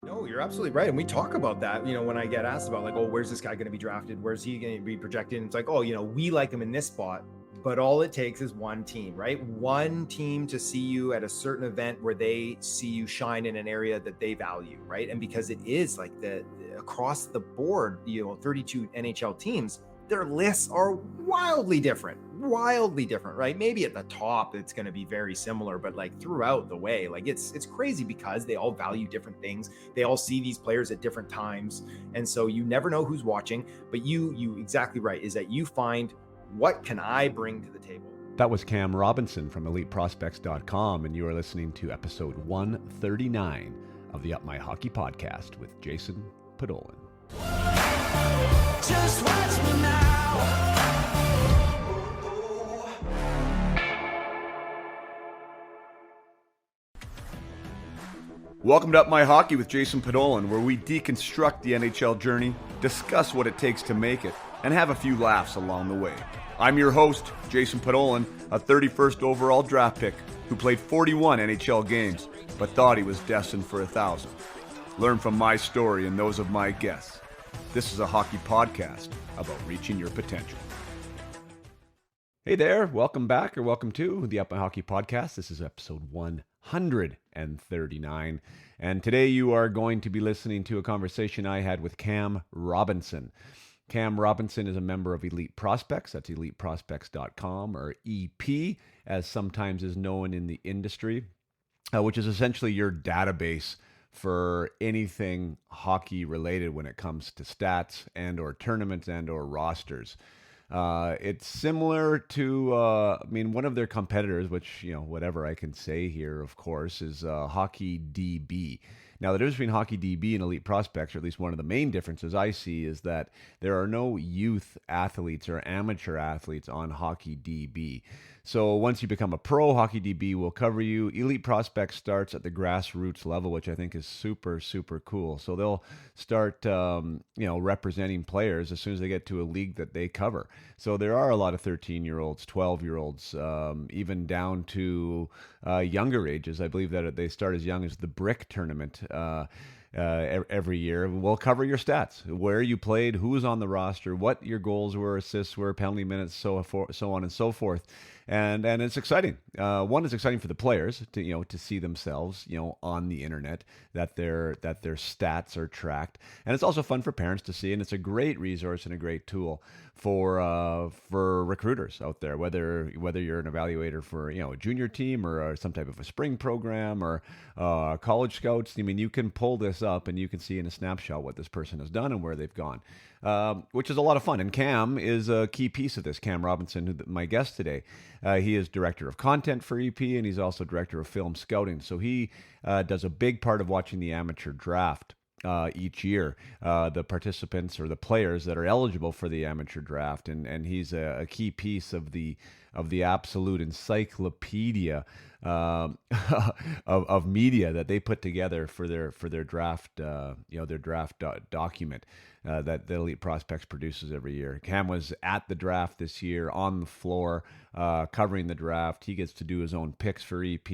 No, you're absolutely right. And we talk about that, when I get asked about like, oh, where's this guy going to be drafted? Where's he going to be projected? And it's like, oh, we like him in this spot. But all it takes is one team, right? One team to see you at a certain event where they see you shine in an area that they value, right? And because it is like the across the board, 32 NHL teams, their lists are wildly different, right? Maybe at the top it's going to be very similar, but like throughout the way, like it's crazy because they all value different things. They all see these players at different times, and so you never know who's watching. But you exactly right, is that you find, what can I bring to the table? That was Cam Robinson from EliteProspects.com, and you are listening to episode 139 of the Up My Hockey podcast with Jason Podollan. Just watch me now. Welcome to Up My Hockey with Jason Podollan, where we deconstruct the NHL journey, discuss what it takes to make it, and have a few laughs along the way. I'm your host, Jason Podollan, a 31st overall draft pick who played 41 NHL games, but thought he was destined for 1,000. Learn from my story and those of my guests. This is a hockey podcast about reaching your potential. Hey there, welcome back or welcome to the Up My Hockey podcast. This is episode 139. And today you are going to be listening to a conversation I had with Cam Robinson. Cam Robinson is a member of Elite Prospects. That's eliteprospects.com, or EP, as sometimes is known in the industry, which is essentially your database for anything hockey related when it comes to stats and or tournaments and or rosters. It's similar to, one of their competitors, which, whatever I can say here, of course, is Hockey DB. Now, the difference between Hockey DB and Elite Prospects, or at least one of the main differences I see, is that there are no youth athletes or amateur athletes on Hockey DB. So once you become a pro, Hockey DB will cover you. Elite Prospects starts at the grassroots level, which I think is super, super cool. So they'll start, representing players as soon as they get to a league that they cover. So there are a lot of 13-year-olds, 12-year-olds, even down to younger ages. I believe that they start as young as the Brick tournament every year. We'll cover your stats, where you played, who was on the roster, what your goals were, assists were, penalty minutes, so on and so forth. And it's exciting. One, is exciting for the players to see themselves on the internet, that their stats are tracked, and it's also fun for parents to see. And it's a great resource and a great tool for recruiters out there, whether you're an evaluator for a junior team or some type of a spring program or college scouts. I mean, you can pull this up and you can see in a snapshot what this person has done and where they've gone, which is a lot of fun. And Cam is a key piece of this. Cam Robinson, my guest today, he is director of content for EP, and he's also director of film scouting. So he does a big part of watching the amateur draft each year, the participants or the players that are eligible for the amateur draft, and he's a key piece of the absolute encyclopedia of media that they put together for their draft, their draft document that the Elite Prospects produces every year. Cam was at the draft this year on the floor, covering the draft. He gets to do his own picks for EP,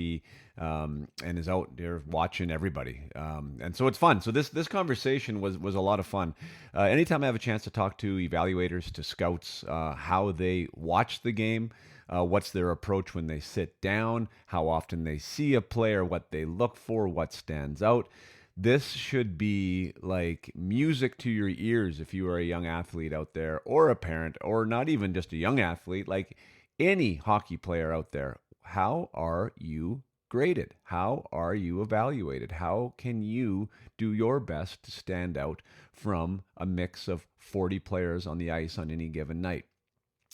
and is out there watching everybody. And so it's fun. So this conversation was a lot of fun. Anytime I have a chance to talk to evaluators, to scouts, how they watch the game, what's their approach when they sit down, how often they see a player, what they look for, what stands out. This should be like music to your ears if you are a young athlete out there, or a parent, or not even just a young athlete, like any hockey player out there. How are you graded? How are you evaluated? How can you do your best to stand out from a mix of 40 players on the ice on any given night?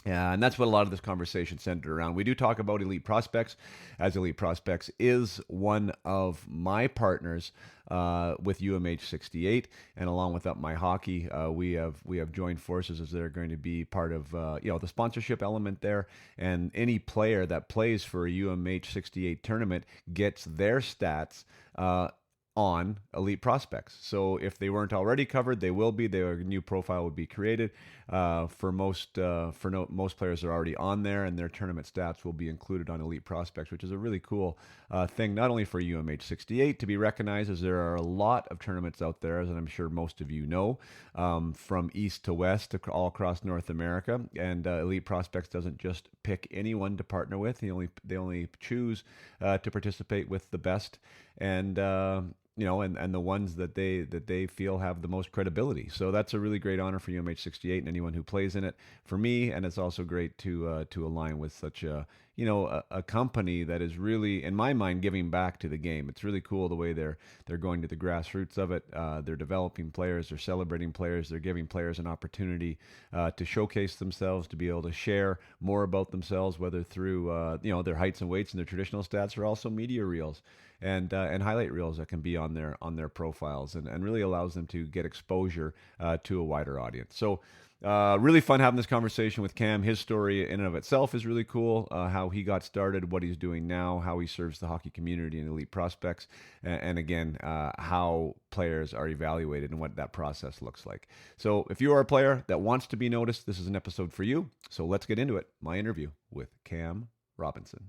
And that's what a lot of this conversation centered around. We do talk about Elite Prospects, as Elite Prospects is one of my partners with UMH 68, and along with Up My Hockey, we have joined forces as they're going to be part of the sponsorship element there. And any player that plays for a UMH 68 tournament gets their stats on Elite Prospects. So if they weren't already covered, they will be. Their new profile would be created. Most players are already on there, and their tournament stats will be included on Elite Prospects, which is a really cool thing, not only for UMH 68 to be recognized, as there are a lot of tournaments out there, as I'm sure most of you know, from east to west, all across North America. And Elite Prospects doesn't just pick anyone to partner with. They only choose to participate with the best, and and the ones that they feel have the most credibility. So that's a really great honor for UMH 68 and anyone who plays in it, for me. And it's also great to align with such a company that is really, in my mind, giving back to the game. It's really cool the way they're going to the grassroots of it. They're developing players, they're celebrating players, they're giving players an opportunity to showcase themselves, to be able to share more about themselves, whether through their heights and weights and their traditional stats, or also media reels and highlight reels that can be on their profiles, and really allows them to get exposure to a wider audience. So really fun having this conversation with Cam. His story in and of itself is really cool. How he got started, what he's doing now, how he serves the hockey community and Elite Prospects, and again, how players are evaluated and what that process looks like. So if you are a player that wants to be noticed, this is an episode for you. So let's get into it. My interview with Cam Robinson.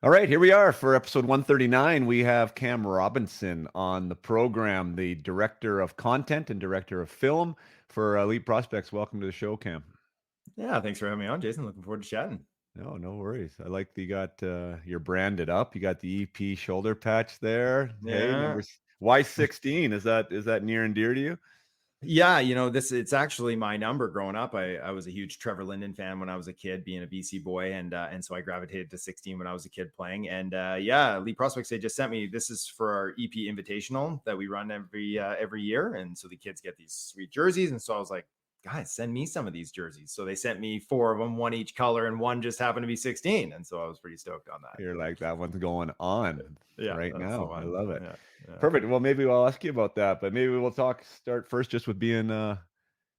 All right, here we are for episode 139. We have Cam Robinson on the program, the director of content and director of film for Elite Prospects. Welcome to the show, Cam. Yeah, thanks for having me on, Jason. Looking forward to chatting. No worries. I like that you got you're branded up. You got the EP shoulder patch there. Yeah. Hey, why 16? Is that near and dear to you? Yeah, it's actually my number growing up. I was a huge Trevor Linden fan when I was a kid, being a BC boy, and so I gravitated to 16 when I was a kid playing. And Elite Prospects, they just sent me, this is for our EP Invitational that we run every year, and so the kids get these sweet jerseys. And so I was like, guys, send me some of these jerseys. So they sent me 4 of them, one each color, and one just happened to be 16. And so I was pretty stoked on that. You're like, that one's going on right now. I love it. Yeah. Perfect. Well, maybe I'll ask you about that, but maybe we'll start first just with being a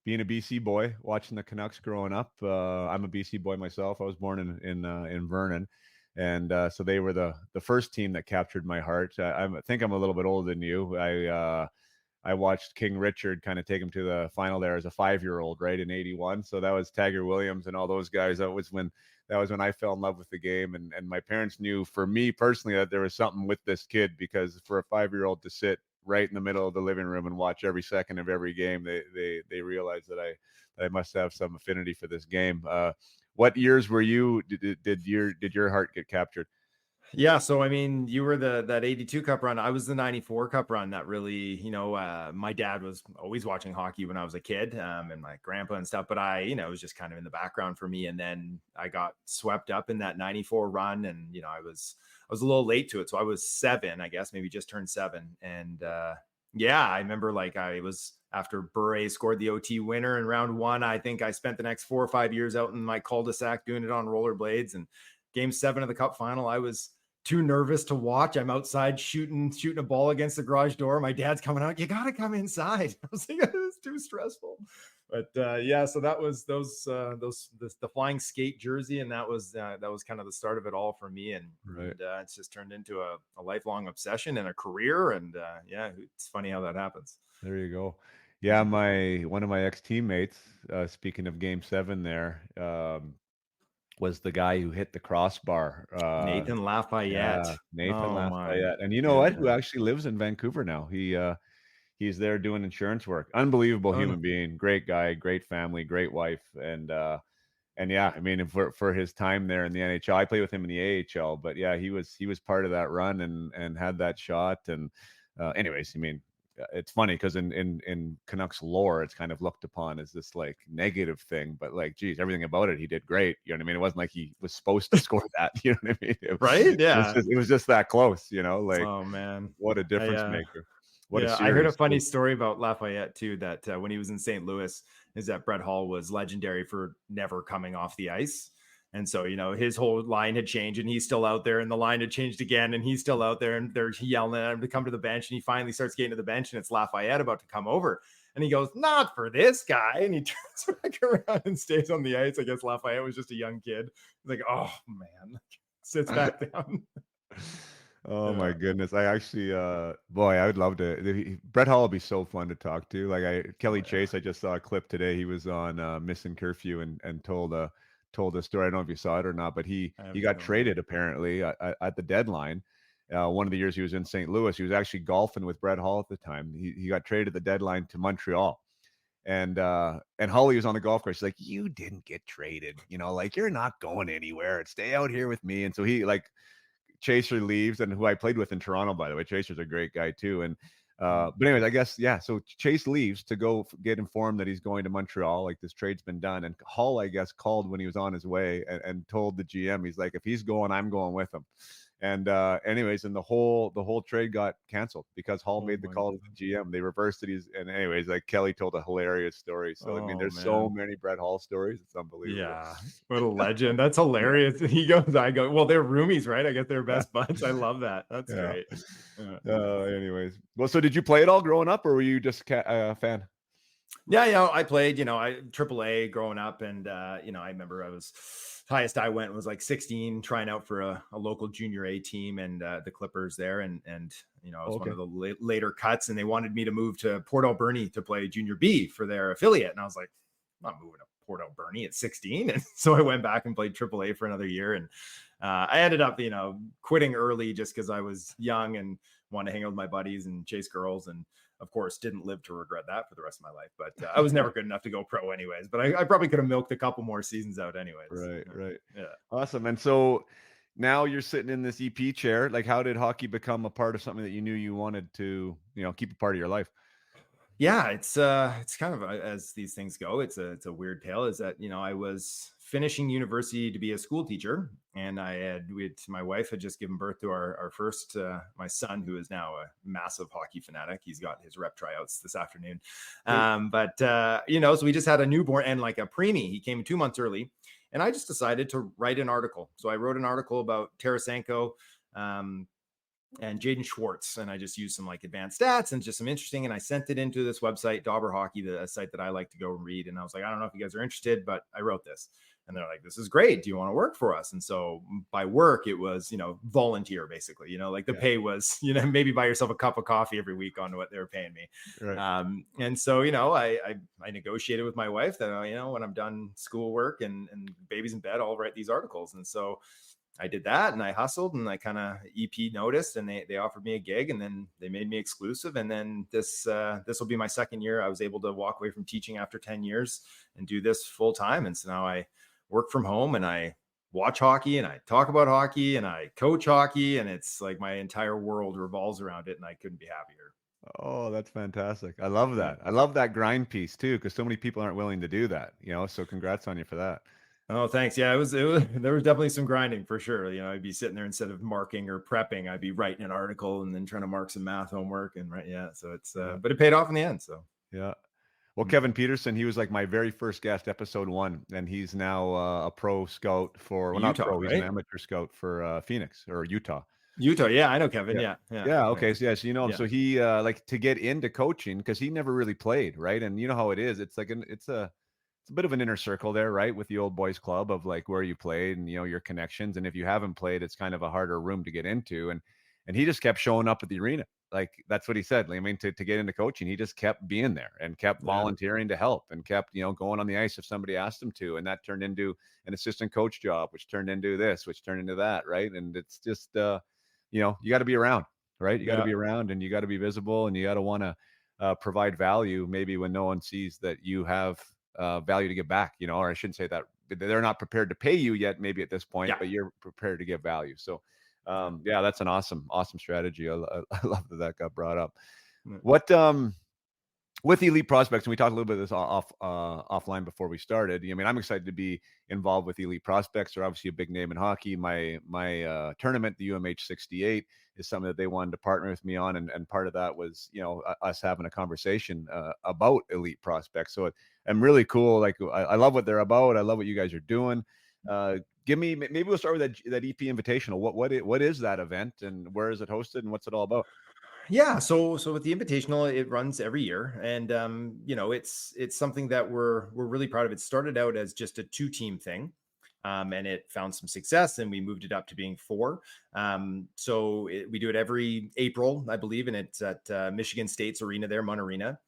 BC boy, watching the Canucks growing up. I'm a BC boy myself. I was born in Vernon, and so they were the first team that captured my heart. I think I'm a little bit older than you. I watched King Richard kind of take him to the final there as a 5-year-old, right, in '81. So that was Tiger Williams and all those guys. That was when I fell in love with the game, and my parents knew, for me personally, that there was something with this kid, because for a 5-year-old to sit right in the middle of the living room and watch every second of every game, they realized that I must have some affinity for this game. What years were you? Did your heart get captured? Yeah, so I mean, you were that 82 Cup run. I was the 94 Cup run that really, my dad was always watching hockey when I was a kid, and my grandpa and stuff, but it was just kind of in the background for me. And then I got swept up in that 94 run, and I was a little late to it. So I was 7, I guess, maybe just turned 7. And I remember, like, I was, after Bure scored the OT winner in round 1, I think I spent the next 4 or 5 years out in my cul-de-sac doing it on rollerblades. And game 7 of the Cup final, I was too nervous to watch. I'm outside shooting a ball against the garage door. My dad's coming out. You got to come inside. I was like, it's too stressful. But so that was the flying skate jersey, and that was kind of the start of it all for me. And, Right. it's just turned into a lifelong obsession and a career. And it's funny how that happens. There you go. Yeah, one of my ex-teammates, speaking of game 7 there, was the guy who hit the crossbar. Nathan Lafayette. Yeah, Nathan Oh my Lafayette. And you know what? Who goodness. actually lives in Vancouver now. He's there doing insurance work. Unbelievable human being, great guy, great family, great wife. And yeah, I mean, for his time there in the NHL, I played with him in the AHL, but yeah, he was part of that run and had that shot. And anyways, I mean, it's funny because in Canucks lore, it's kind of looked upon as this like negative thing, but like, geez, everything about it, he did great. You know what I mean? It wasn't like he was supposed to score that. You know what I mean? Right? Yeah. It was just that close. Like, Oh man. what a difference maker. What a series. I heard a funny story about Lafayette too, that when he was in St. Louis, is that Brett Hall was legendary for never coming off the ice. And so, his whole line had changed, and he's still out there, and the line had changed again, and he's still out there, and they're yelling at him to come to the bench. And he finally starts getting to the bench, and it's Lafayette about to come over. And he goes, "Not for this guy." And he turns back around and stays on the ice. I guess Lafayette was just a young kid. He's like, "Oh man," sits back down. Oh my Yeah. goodness. I actually boy, I would love to Brett Hall would be so fun to talk to. Kelly Oh yeah. Chase, I just saw a clip today. He was on Missing Curfew and told a story. I don't know if you saw it or not, but I he haven't got known. traded apparently at the deadline. One of the years he was in St. Louis, he was actually golfing with Brett Hall at the time. He got traded at the deadline to Montreal. And Holly was on the golf course. She's like, "You didn't get traded, like you're not going anywhere. Stay out here with me." And so he like Chaser leaves, and who I played with in Toronto, by the way. Chaser's a great guy too. And Mm. but anyways, I guess yeah. So Chase leaves to go get informed that he's going to Montreal. Like this trade's been done, and Hull, I guess, called when he was on his way and told the GM, he's like, if he's going, I'm going with him. And anyways, and the whole trade got canceled because Hall Oh made the my call to God. the GM. They reversed it. And anyways, like Kelly told a hilarious story. So I mean, Oh there's so man. many Brett Hall stories. It's unbelievable. Yeah. What a legend. That's Yeah, hilarious. He goes, I go, well, they're roomies, right? I guess they're yeah, best buds. I love that. That's yeah. great. Yeah. Anyways, well, so did you play it all growing up, or were you just a fan? Yeah, yeah, I played, I triple A growing up, and I remember I was highest I went was like 16, trying out for a local junior A team, and the Clippers there, and I was one Okay. of the later cuts, and they wanted me to move to Port Alberni to play junior B for their affiliate, and I was like, I'm not moving to Port Alberni at 16, and so I went back and played triple A for another year, and I ended up, quitting early just because I was young and wanted to hang out with my buddies and chase girls, and of course, didn't live to regret that for the rest of my life. But I was never good enough to go pro, anyways. But I probably could have milked a couple more seasons out, anyways. Right, right. Yeah. Awesome. And so now you're sitting in this EP chair. Like, how did hockey become a part of something that you knew you wanted to, keep a part of your life? Yeah, it's kind of as these things go. It's a weird tale. Is that I was finishing university to be a school teacher, and my wife had just given birth to our first my son, who is now a massive hockey fanatic. He's got his rep tryouts this afternoon, Sweet. but so we just had a newborn and like a preemie. He came 2 months early, and I just decided to write an article. So I wrote an article about Tarasenko. And Jaden Schwartz. And I just used some like advanced stats and just some interesting. And I sent it into this website, Dauber Hockey, the site that I like to go and read. And I was like, I don't know if you guys are interested, but I wrote this. And they're like, this is great. Do you want to work for us? And so by work, it was, volunteer basically, like the Yeah. pay was, maybe buy yourself a cup of coffee every week on what they were paying me. Right. And so, I negotiated with my wife that, when I'm done schoolwork and baby's in bed, I'll write these articles. And so I did that, and I hustled, and I kind of EP noticed, and they offered me a gig, and then they made me exclusive. And then this will be my second year. I was able to walk away from teaching after 10 years and do this full time. And so now I work from home, and I watch hockey, and I talk about hockey, and I coach hockey, and it's like my entire world revolves around it, and I couldn't be happier. Oh, that's fantastic. I love Yeah. that. I love that grind piece too, because so many people aren't willing to do that, so congrats on you for that. Oh, thanks. Yeah, it was there was definitely some grinding for sure. I'd be sitting there instead of marking or prepping, I'd be writing an article and then trying to mark some math homework and right. Yeah. So it's Yeah. but it paid off in the end. So Yeah. Well, mm. Kevin Peterson, he was like my very first guest, episode 1, and he's now a pro scout for, well, not Utah, pro, he's an right? amateur scout for Phoenix or Utah. Utah. Yeah, I know Kevin. Yeah. Yeah. Yeah. Yeah, Yeah. okay, so, yeah, so you know him. Yeah. So he, like, to get into coaching because he never really played, right? And you know how it is. It's like it's a bit of an inner circle there, right? With the old boys club of like where you played and your connections. And if you haven't played, it's kind of a harder room to get into. And he just kept showing up at the arena. Like that's what he said. I mean, to get into coaching, he just kept being there and kept Yeah. volunteering to help and kept, going on the ice if somebody asked him to. And that turned into an assistant coach job, which turned into this, which turned into that, right? And it's just you got to be around, right? You got to Yeah. be around and you got to be visible and you got to want to provide value maybe when no one sees that you have value to give back, or I shouldn't say that they're not prepared to pay you yet, maybe at this point, Yeah. but you're prepared to give value. So, Yeah. yeah, that's an awesome strategy. I love that got brought up. Yeah. What, with elite prospects, and we talked a little bit of this offline before we started. I mean, I'm excited to be involved with elite prospects. They're obviously a big name in hockey. My tournament, the UMH 68, is something that they wanted to partner with me on, and part of that was us having a conversation about elite prospects. So I'm really cool. Like I love what they're about. I love what you guys are doing. Maybe we'll start with that EP Invitational. What is that event, and where is it hosted, and what's it all about? Yeah, so with the invitational, it runs every year, and it's something that we're really proud of. It started out as just a 2-team thing, and it found some success, and we moved it up to being 4. We do it every April, I believe, and it's at Michigan State's arena there, Mun Arena.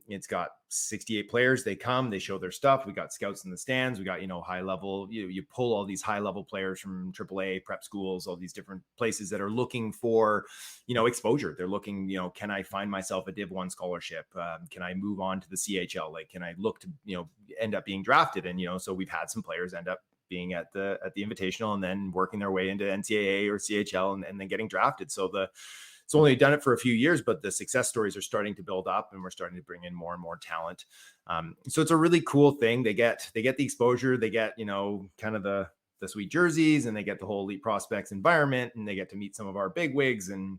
It's got 68 players. They come, they show their stuff. We got scouts in the stands. We got, high level, you pull all these high level players from AAA prep schools, all these different places that are looking for, exposure. They're looking, can I find myself a Div 1 scholarship? Can I move on to the CHL? Like, can I look to, end up being drafted? And, so we've had some players end up being at the Invitational and then working their way into NCAA or CHL and then getting drafted. So it's only done it for a few years, but the success stories are starting to build up and we're starting to bring in more and more talent. So it's a really cool thing. They get the exposure, they get, kind of the sweet jerseys, and they get the whole Elite Prospects environment, and they get to meet some of our big wigs. And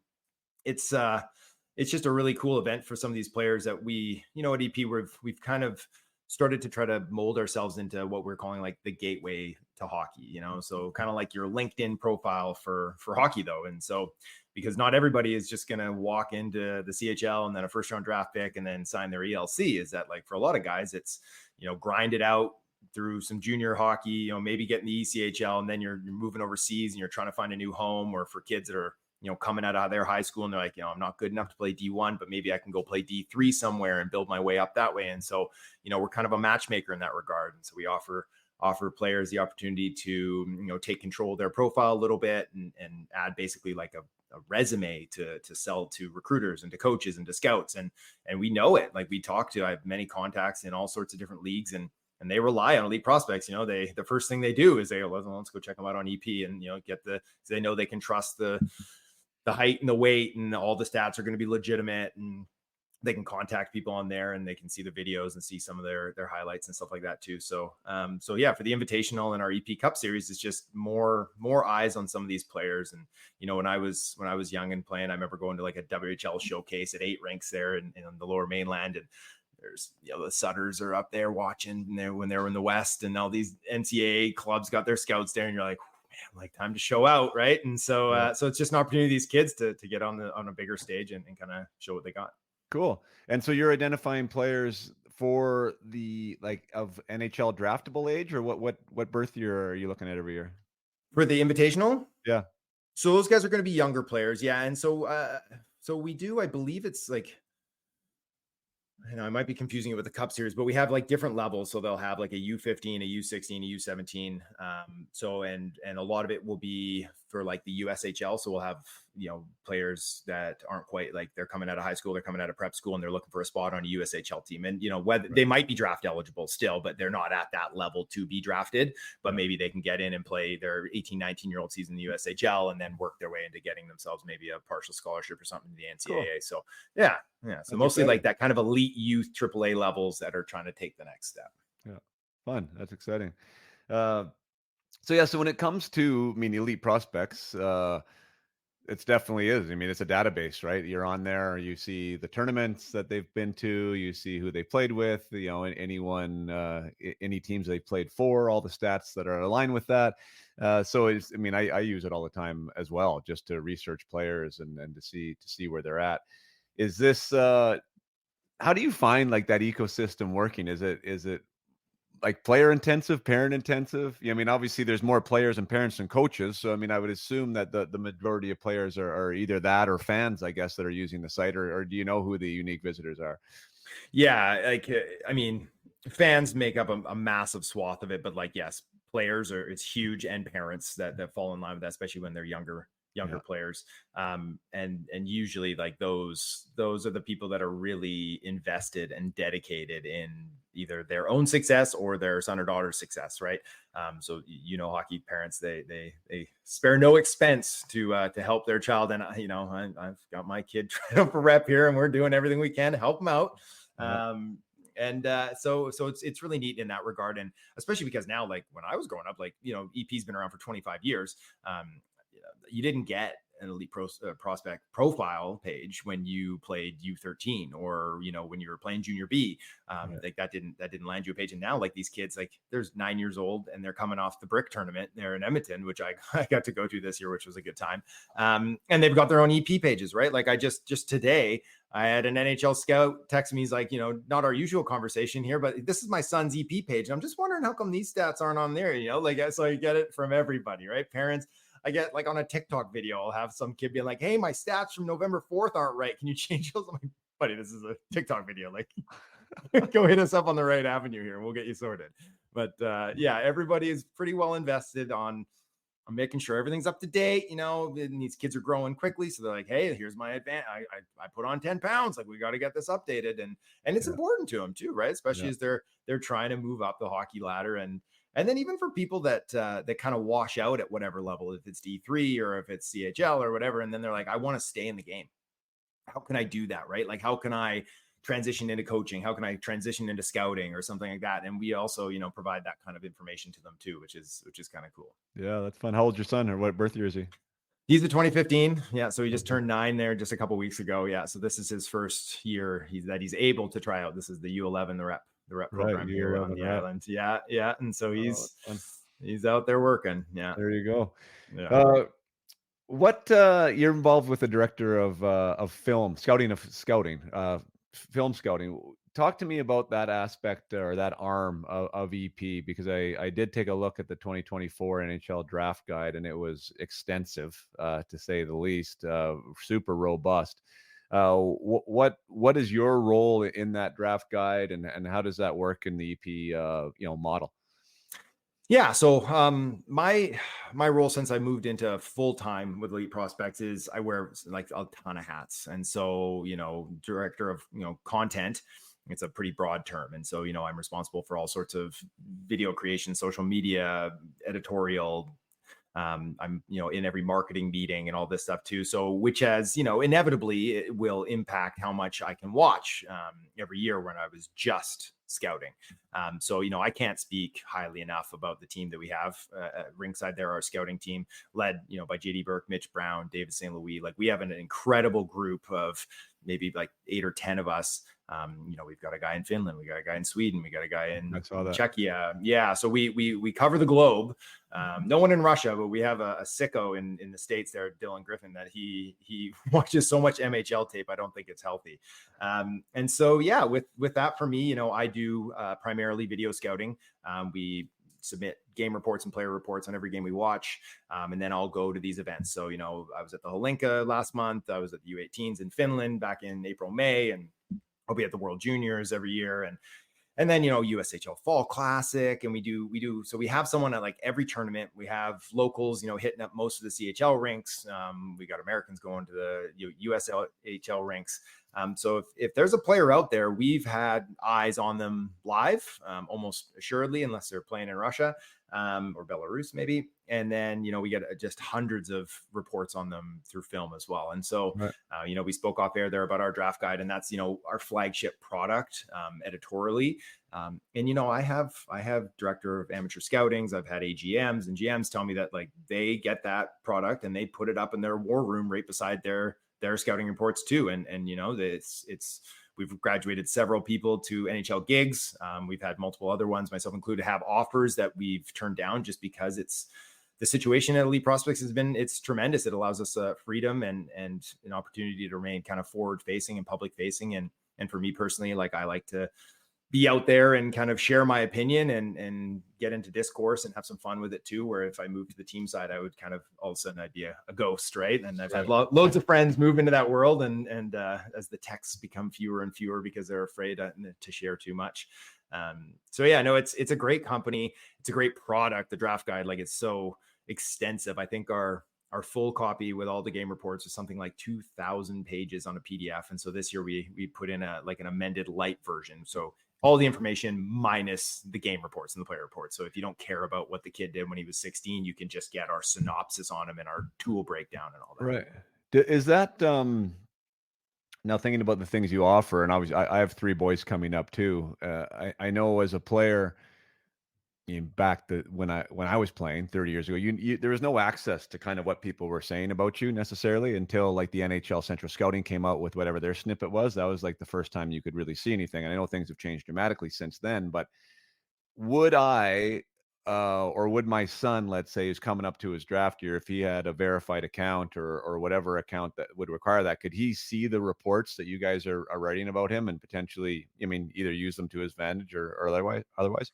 it's just a really cool event for some of these players that we, at EP, we've kind of started to try to mold ourselves into what we're calling like the gateway to hockey, so kind of like your LinkedIn profile for hockey though. And so, because not everybody is just going to walk into the CHL and then a first round draft pick and then sign their ELC, is that like for a lot of guys, it's, grind it out through some junior hockey, maybe getting the ECHL, and then you're moving overseas and you're trying to find a new home. Or for kids that are, coming out of their high school and they're like, I'm not good enough to play D1, but maybe I can go play D3 somewhere and build my way up that way. And so, we're kind of a matchmaker in that regard. And so we offer players the opportunity to, take control of their profile a little bit and add basically like a resume to sell to recruiters and to coaches and to scouts. And we know it. Like, I have many contacts in all sorts of different leagues, and they rely on Elite Prospects. The first thing they do is let's go check them out on EP and, they know they can trust the height and the weight and all the stats are going to be legitimate, and they can contact people on there and they can see the videos and see some of their highlights and stuff like that too. So yeah, for the Invitational and our EP Cup series, it's just more eyes on some of these players. And when I was young and playing, I remember going to like a WHL showcase at 8 rinks there in the Lower Mainland, and there's the Sutters are up there watching, and when they were in the West, and all these NCAA clubs got their scouts there, and you're like, man, like, time to show out, right? And so so it's just an opportunity for these kids to get on a bigger stage and kind of show what they got. Cool. And so you're identifying players for the of NHL draftable age, or what birth year are you looking at every year? For the Invitational? Yeah. So those guys are going to be younger players. Yeah. And so we do, I believe it's like, I might be confusing it with the Cup Series, but we have like different levels. So they'll have like a U15, a U16, a U17. And a lot of it will be for like the USHL. So we'll have, players that aren't quite like, they're coming out of high school, they're coming out of prep school, and they're looking for a spot on a USHL team. And, whether they might be draft eligible still, but they're not at that level to be drafted, but maybe they can get in and play their 18, 19-year-old season in the USHL and then work their way into getting themselves maybe a partial scholarship or something to the NCAA. Cool. So yeah. So that's mostly exciting. Like that kind of elite youth AAA levels that are trying to take the next step. Yeah. Fun. That's exciting. So when it comes to, Elite Prospects, it definitely is. It's a database, right? You're on there, you see the tournaments that they've been to, you see who they played with, anyone, any teams they've played for, all the stats that are aligned with that. So it's, I use it all the time as well, just to research players and to see where they're at. Is this, how do you find like that ecosystem working? Is it like player intensive, parent intensive? Obviously there's more players and parents than coaches. So, I would assume that the majority of players are either that or fans, I guess, that are using the site, or do you know who the unique visitors are? Yeah. Fans make up a massive swath of it, but yes, players it's huge, and parents that fall in line with that, especially when they're younger players. And usually like those are the people that are really invested and dedicated in either their own success or their son or daughter's success. Right. So, hockey parents, they spare no expense to help their child. And, I've got my kid trying up for rep here, and we're doing everything we can to help them out. So it's really neat in that regard. And especially because now, like when I was growing up, EP's been around for 25 years. You didn't get an elite prospect profile page when you played U13 or, when you were playing junior B, like that didn't land you a page. And now like these kids, like there's 9 years old and they're coming off the Brick tournament there in Edmonton, which I got to go to this year, which was a good time. And they've got their own EP pages, right? Like I just today, I had an NHL scout text me. He's like, not our usual conversation here, but this is my son's EP page. I'm just wondering how come these stats aren't on there, so I get it from everybody, right? Parents. I get like on a TikTok video, I'll have some kid being like, "Hey, my stats from November 4th aren't right. Can you change those?" I'm like, "Buddy, this is a TikTok video. Like, go hit us up on the right avenue here, and we'll get you sorted." But yeah, everybody is pretty well invested on making sure everything's up to date. And these kids are growing quickly, so they're like, "Hey, here's my advance. I put on 10 pounds. Like, we got to get this updated." And it's important to them too, right? Especially as they're trying to move up the hockey ladder. And then even for people that kind of wash out at whatever level, if it's D3 or if it's CHL or whatever, and then they're like, "I want to stay in the game. How can I do that?" Right? Like, how can I transition into coaching? How can I transition into scouting or something like that? And we also, provide that kind of information to them too, which is kind of cool. Yeah, that's fun. How old's your son, or what birth year is he? He's the 2015. Yeah. So he just turned 9 there just a couple weeks ago. Yeah. So this is his first year he's able to try out. This is the U11, the rep Right, program here on U11, the right. island. Yeah. Yeah. And so Oh, that's fun. he's out there working. Yeah. There you go. Yeah. What you're involved with the director of film film scouting. Talk to me about that aspect or that arm of EP, because I did take a look at the 2024 NHL draft guide, and it was extensive, to say the least, super robust. What is your role in that draft guide, and how does that work in the EP model? Yeah. So my role since I moved into full time with Elite Prospects is I wear like a ton of hats. And so, director of content, it's a pretty broad term. And so, I'm responsible for all sorts of video creation, social media, editorial. I'm in every marketing meeting and all this stuff too. So which has inevitably it will impact how much I can watch every year when I was just scouting. So I can't speak highly enough about the team that we have at ringside there. Our scouting team led by JD Burke, Mitch Brown, David St. Louis. Like, we have an incredible group of maybe like 8 or 10 of us. We've got a guy in Finland, we got a guy in Sweden, we got a guy in Czechia. Yeah. So we cover the globe. No one in Russia, but we have a sicko in the States there, Dylan Griffin, that he watches so much MHL tape. I don't think it's healthy. And so, yeah, with that for me, I do primarily video scouting. We submit game reports and player reports on every game we watch. And then I'll go to these events. So, I was at the Holinka last month. I was at the U18s in Finland back in April, May, and I'll be at the World Juniors every year. And then, USHL Fall Classic. And we do. So we have someone at like every tournament. We have locals, hitting up most of the CHL rinks. We got Americans going to the USHL rinks. So if there's a player out there, we've had eyes on them live, almost assuredly, unless they're playing in Russia or Belarus maybe. And then, we get just hundreds of reports on them through film as well. And so, right. We spoke off air there about our draft guide, and that's, our flagship product editorially. And, I have director of amateur scoutings. I've had AGMs and GMs tell me that like they get that product and they put it up in their war room right beside their scouting reports too. And we've graduated several people to NHL gigs. We've had multiple other ones, myself included, have offers that we've turned down just because the situation at Elite Prospects it's tremendous. It allows us freedom and an opportunity to remain kind of forward facing and public facing. And for me personally, like, I like to be out there and kind of share my opinion and get into discourse and have some fun with it too. Where if I moved to the team side, I would kind of all of a sudden I'd be a ghost, right? And I've had loads of friends move into that world, and as the texts become fewer and fewer because they're afraid to share too much. So yeah, no, it's a great company. It's a great product. The draft guide, like, it's so extensive. I think our full copy with all the game reports is something like 2,000 pages on a PDF. And so this year we put in an amended light version. So all the information minus the game reports and the player reports. So if you don't care about what the kid did when he was 16, you can just get our synopsis on him and our tool breakdown and all that. Right. Is that now thinking about the things you offer, and obviously I have 3 boys coming up too. I know as a player, back when I was playing 30 years ago, there was no access to kind of what people were saying about you necessarily until like the NHL Central Scouting came out with whatever their snippet was. That was like the first time you could really see anything. And I know things have changed dramatically since then, but would I or would my son, let's say, who's coming up to his draft year, if he had a verified account or whatever account that would require that, could he see the reports that you guys are writing about him and potentially, either use them to his advantage or otherwise?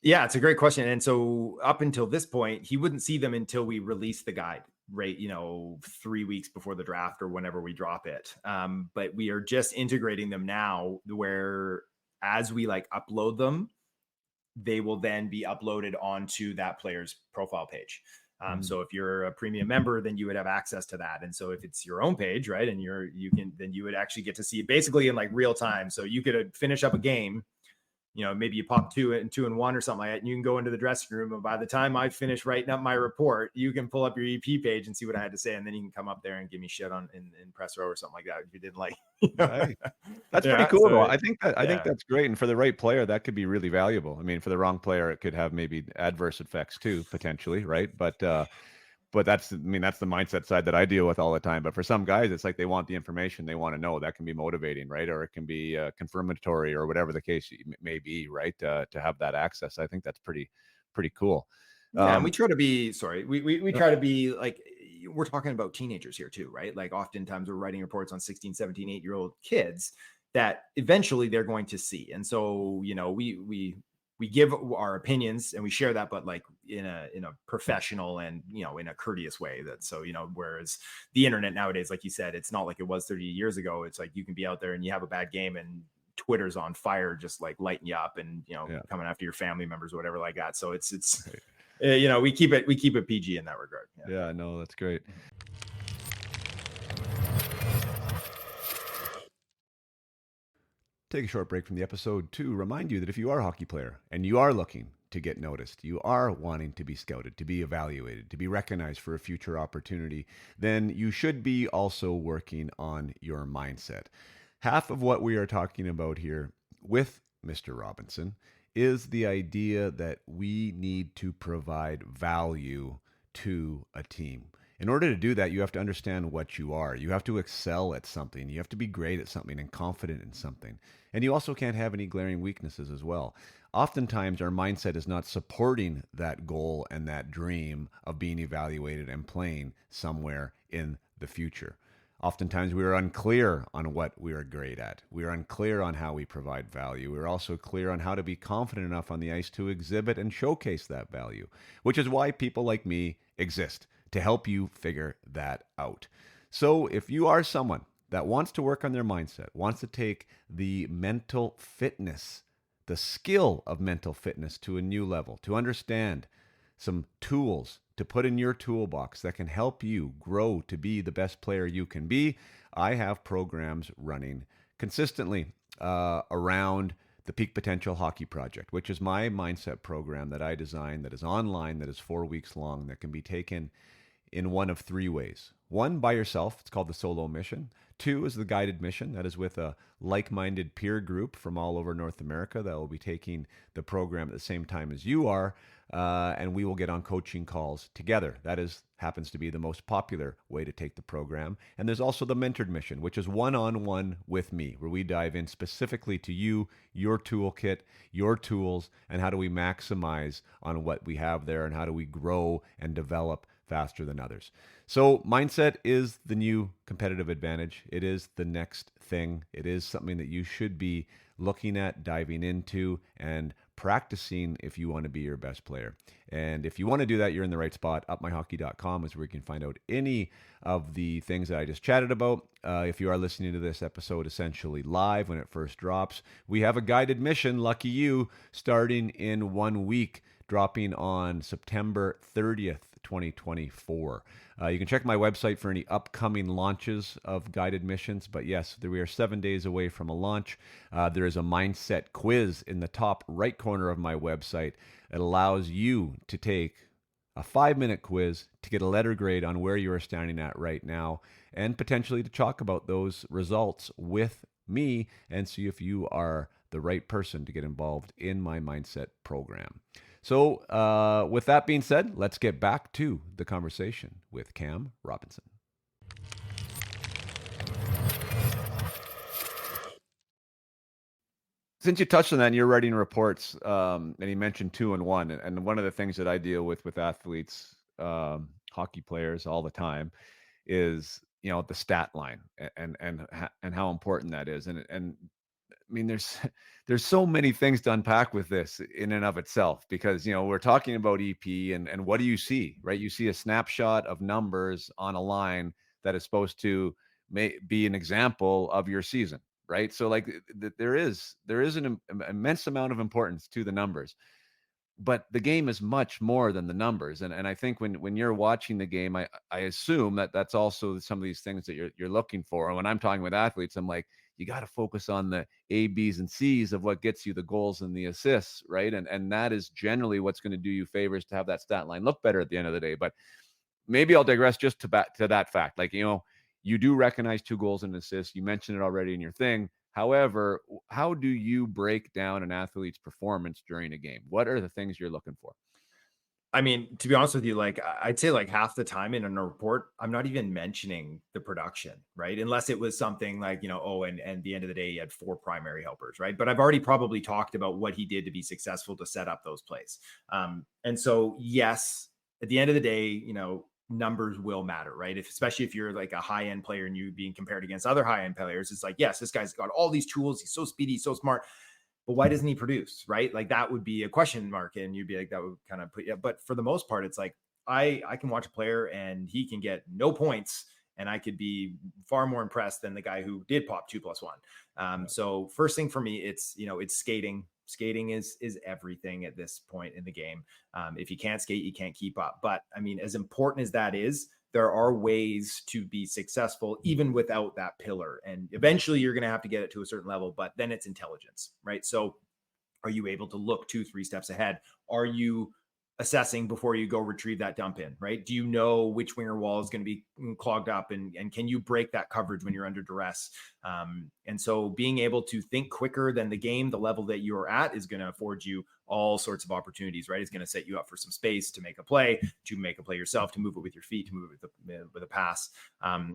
Yeah, it's a great question. And so up until this point, he wouldn't see them until we release the guide, right? 3 weeks before the draft or whenever we drop it. But we are just integrating them now where as we like upload them, they will then be uploaded onto that player's profile page. So if you're a premium member, then you would have access to that. And so if it's your own page, right, and then you would actually get to see it basically in like real time. So you could finish up a game, maybe you pop 2-1 or something like that, and you can go into the dressing room. And by the time I finish writing up my report, you can pull up your EP page and see what I had to say. And then you can come up there and give me shit in press row or something like that if you didn't like. Right. That's pretty cool, though. I think that's great. And for the right player, that could be really valuable. I mean, for the wrong player, it could have maybe adverse effects too, potentially, right? But that's the mindset side that I deal with all the time. But for some guys, it's like they want the information, they want to know. That can be motivating, right? Or it can be confirmatory, or whatever the case may be, right? To have that access, I think that's pretty cool. Yeah, and we try to be we try to be like, we're talking about teenagers here too, right? Like oftentimes we're writing reports on 16, 17, 8-year-old kids that eventually they're going to see. And so, we give our opinions and we share that, but like in a professional and in a courteous way. That so whereas the internet nowadays, like you said, it's not like it was 30 years ago. It's like you can be out there and you have a bad game and Twitter's on fire, just like lighting you up and coming after your family members or whatever like that. So it's we keep it PG in that regard. Yeah, no, that's great. Take a short break from the episode to remind you that if you are a hockey player and you are looking to get noticed, you are wanting to be scouted, to be evaluated, to be recognized for a future opportunity, then you should be also working on your mindset. Half of what we are talking about here with Mr. Robinson is the idea that we need to provide value to a team. In order to do that, you have to understand what you are. You have to excel at something. You have to be great at something and confident in something. And you also can't have any glaring weaknesses as well. Oftentimes, our mindset is not supporting that goal and that dream of being evaluated and playing somewhere in the future. Oftentimes, we are unclear on what we are great at. We are unclear on how we provide value. We're also clear on how to be confident enough on the ice to exhibit and showcase that value, which is why people like me exist, to help you figure that out. So if you are someone that wants to work on their mindset, wants to take the mental fitness, the skill of mental fitness to a new level, to understand some tools to put in your toolbox that can help you grow to be the best player you can be, I have programs running consistently around the Peak Potential Hockey Project, which is my mindset program that I designed, that is online, that is 4 weeks long, that can be taken in one of three ways. One, by yourself. It's called the solo mission. Two is the guided mission. That is with a like-minded peer group from all over North America that will be taking the program at the same time as you are. And we will get on coaching calls together. That happens to be the most popular way to take the program. And there's also the mentored mission, which is one-on-one with me, where we dive in specifically to you, your toolkit, your tools, and how do we maximize on what we have there, and how do we grow and develop faster than others. So mindset is the new competitive advantage. It is the next thing. It is something that you should be looking at, diving into, and practicing if you want to be your best player. And if you want to do that, you're in the right spot. Upmyhockey.com is where you can find out any of the things that I just chatted about. If you are listening to this episode essentially live when it first drops, we have a guided mission, lucky you, starting in 1 week, dropping on September 30th, 2024. You can check my website for any upcoming launches of guided missions. But yes, we are 7 days away from a launch. There is a mindset quiz in the top right corner of my website. It allows you to take a 5-minute quiz to get a letter grade on where you are standing at right now, and potentially to talk about those results with me and see if you are the right person to get involved in my mindset program. So with that being said, let's get back to the conversation with Cam Robinson. Since you touched on that and you're writing reports, and you mentioned 2-1, and one of the things that I deal with athletes, hockey players all the time is, the stat line and how important that is. And I mean, there's so many things to unpack with this in and of itself, because we're talking about EP, and what do you see, right? You see a snapshot of numbers on a line that is supposed to be an example of your season, right? So like there is an immense amount of importance to the numbers, but the game is much more than the numbers. And I think when you're watching the game, I assume that that's also some of these things that you're looking for. And when I'm talking with athletes, I'm like, you got to focus on the A, B's, and C's of what gets you the goals and the assists, right? And that is generally what's going to do you favors to have that stat line look better at the end of the day. But maybe I'll digress just to that fact. Like, you do recognize 2 goals and assists. You mentioned it already in your thing. However, how do you break down an athlete's performance during a game? What are the things you're looking for? I mean, to be honest with you, like I'd say like half the time in a report, I'm not even mentioning the production, right? Unless it was something like, oh, and at the end of the day, he had 4 primary helpers, right? But I've already probably talked about what he did to be successful to set up those plays. And so, yes, at the end of the day, numbers will matter, right? Especially if you're like a high end player and you being compared against other high end players, it's like, yes, this guy's got all these tools. He's so speedy, he's so smart, but why doesn't he produce, right? Like that would be a question mark, and you'd be like, that would kind of put you. But for the most part, it's like I can watch a player and he can get no points, and I could be far more impressed than the guy who did pop 2+1. So first thing for me, it's skating. Skating is everything at this point in the game. If you can't skate, you can't keep up. But I mean, as important as that is, there are ways to be successful even without that pillar. And eventually you're going to have to get it to a certain level, but then it's intelligence, right? So are you able to look 2-3 steps ahead? Are you assessing before you go retrieve that dump in, right? Do you know which winger wall is going to be clogged up, and can you break that coverage when you're under duress? And so being able to think quicker than the game, the level that you're at, is going to afford you all sorts of opportunities, right? It's going to set you up for some space to make a play yourself, to move it with your feet, to move it with a pass.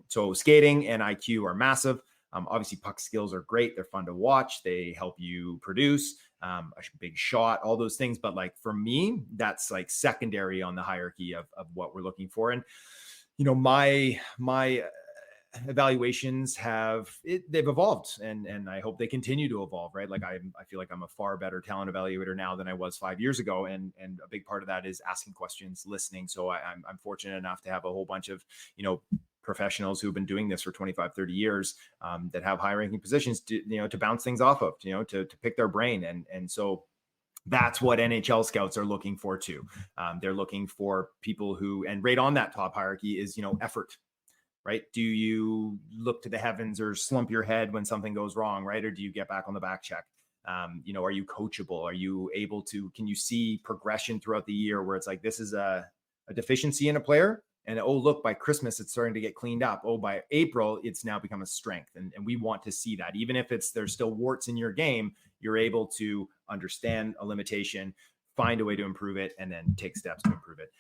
So skating and IQ are massive. Obviously, puck skills are great. They're fun to watch. They help you produce a big shot, all those things. But like for me, that's like secondary on the hierarchy of what we're looking for. And my evaluations they've evolved, and I hope they continue to evolve, right? Like I feel like I'm a far better talent evaluator now than I was 5 years ago, and a big part of that is asking questions, listening. So I'm fortunate enough to have a whole bunch of professionals who've been doing this for 25, 30 years, that have high ranking positions to bounce things off of, to pick their brain. And so that's what NHL scouts are looking for too. They're looking for people who, and right on that top hierarchy is, effort, right? Do you look to the heavens or slump your head when something goes wrong, right? Or do you get back on the back check? Are you coachable? Are you able to, can you see progression throughout the year where it's like, this is a deficiency in a player, and oh, look, by Christmas, it's starting to get cleaned up. Oh, by April, it's now become a strength. And we want to see that. Even if there's still warts in your game, you're able to understand a limitation, find a way to improve it, and then take steps to improve it.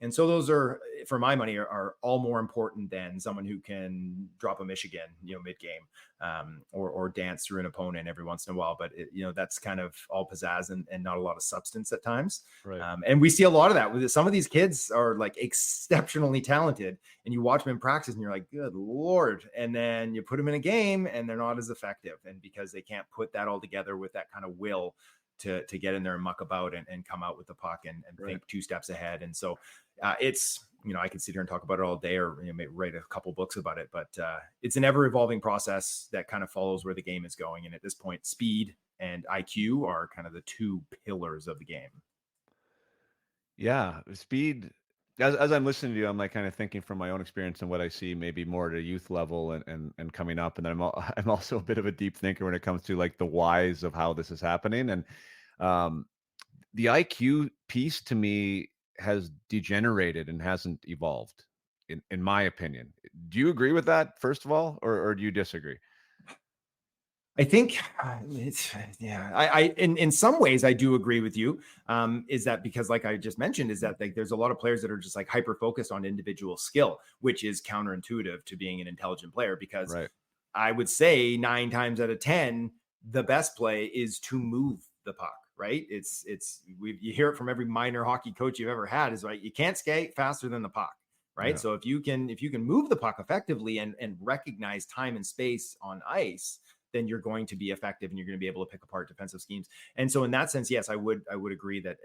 And so those are, for my money, are all more important than someone who can drop a Michigan, mid-game, or dance through an opponent every once in a while. But that's kind of all pizzazz and not a lot of substance at times. Right. And we see a lot of that with some of these kids are like exceptionally talented, and you watch them in practice and you're like, good Lord. And then you put them in a game and they're not as effective. And because they can't put that all together with that kind of will to get in there and muck about and come out with the puck and Right. think 2 steps ahead. And so it's, I could sit here and talk about it all day, or maybe write a couple books about it, but it's an ever evolving process that kind of follows where the game is going. And at this point, speed and IQ are kind of the 2 pillars of the game. Yeah, speed. As I'm listening to you, I'm like kind of thinking from my own experience and what I see, maybe more at a youth level and coming up. And then I'm also a bit of a deep thinker when it comes to like the whys of how this is happening. And the IQ piece to me has degenerated and hasn't evolved, in my opinion. Do you agree with that, first of all, or do you disagree? I think in some ways I do agree with you. Is that because, like I just mentioned, is that like there's a lot of players that are just like hyper focused on individual skill, which is counterintuitive to being an intelligent player. Because Right. I would say 9 times out of 10, the best play is to move the puck. Right? You hear it from every minor hockey coach you've ever had, is like, you can't skate faster than the puck. Right. Yeah. So if you can move the puck effectively and recognize time and space on ice, then you're going to be effective and you're going to be able to pick apart defensive schemes. And so in that sense, yes, I would agree that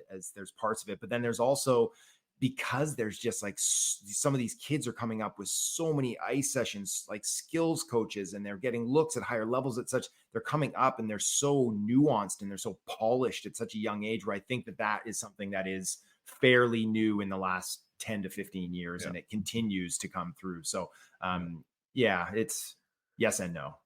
as there's parts of it, but then there's also, because there's just like some of these kids are coming up with so many ice sessions, like skills coaches, and they're getting looks at higher levels at such, they're coming up and they're so nuanced and they're so polished at such a young age, where I think that is something that is fairly new in the last 10 to 15 years, and it continues to come through. So yeah, it's yes and no.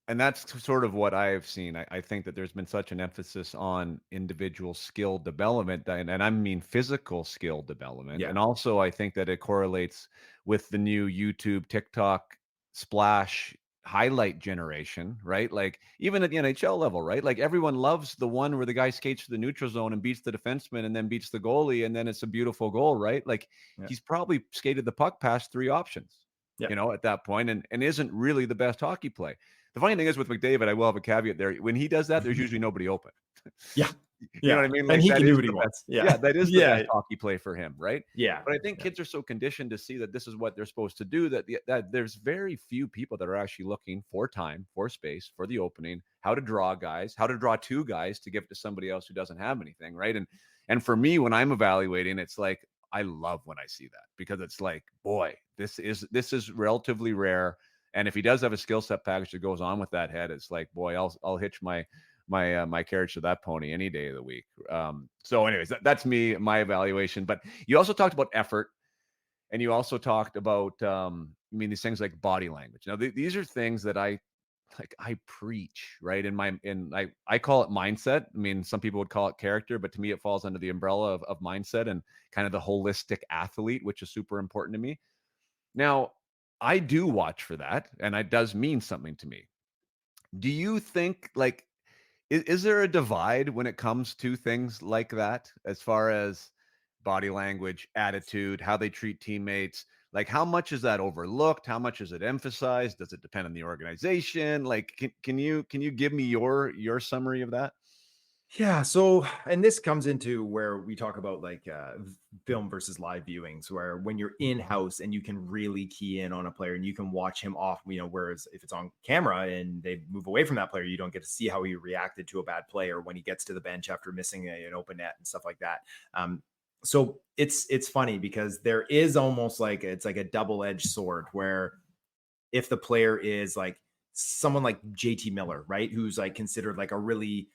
And that's sort of what I've seen. I think that there's been such an emphasis on individual skill development, and I mean physical skill development. Yeah. And also, I think that it correlates with the new YouTube, TikTok, splash highlight generation, right? Like even at the NHL level, right? Like everyone loves the one where the guy skates to the neutral zone and beats the defenseman and then beats the goalie, and then it's a beautiful goal, right? Like he's probably skated the puck past 3 options, at that point, and isn't really the best hockey play. The funny thing is with McDavid, I will have a caveat there. When he does that, there's usually nobody open. Yeah. You know what I mean? Like, and he can do what he wants. That is the best hockey play for him, right? Yeah. But I think kids are so conditioned to see that this is what they're supposed to do that there's very few people that are actually looking for time, for space, for the opening, how to draw guys, how to draw 2 guys to give to somebody else who doesn't have anything, right? And for me, when I'm evaluating, it's like I love when I see that, because it's like, boy, this is relatively rare. And if he does have a skill set package that goes on with that head, it's like, boy, I'll hitch my carriage to that pony any day of the week. So anyways, that's me, my evaluation. But you also talked about effort, and you also talked about, these things like body language. Now, these are things that I preach, right? I call it mindset. I mean, some people would call it character, but to me, it falls under the umbrella of mindset and kind of the holistic athlete, which is super important to me. Now, I do watch for that, and it does mean something to me. Do you think, like, is there a divide when it comes to things like that, as far as body language, attitude, how they treat teammates? Like, how much is that overlooked? How much is it emphasized? Does it depend on the organization? Like, can you give me your summary of that? Yeah. So, and this comes into where we talk about like film versus live viewings, where when you're in house and you can really key in on a player and you can watch him off, whereas if it's on camera and they move away from that player, you don't get to see how he reacted to a bad play or when he gets to the bench after missing an open net and stuff like that. So it's funny because there is almost like, it's like a double-edged sword, where if the player is like someone like JT Miller, right, who's like considered like a really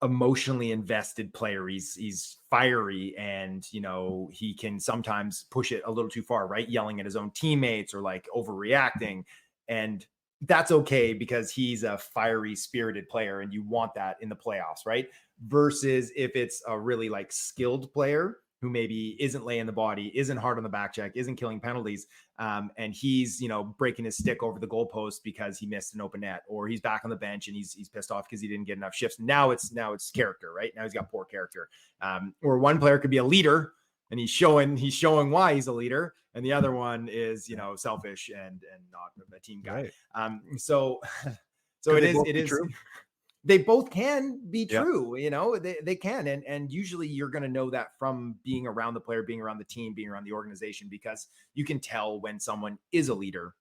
emotionally invested player, he's fiery, and he can sometimes push it a little too far, right, yelling at his own teammates or like overreacting, and that's okay because he's a fiery spirited player and you want that in the playoffs, right? Versus if it's a really like skilled player who maybe isn't laying the body, isn't hard on the back check, isn't killing penalties, and he's breaking his stick over the goalpost because he missed an open net, or he's back on the bench and he's pissed off because he didn't get enough shifts. Now it's character, right? Now he's got poor character. Or one player could be a leader and he's showing why he's a leader, and the other one is selfish and not a team guy. Right. So it is true. They both can be true, they can. And usually you're going to know that from being around the player, being around the team, being around the organization, because you can tell when someone is a leader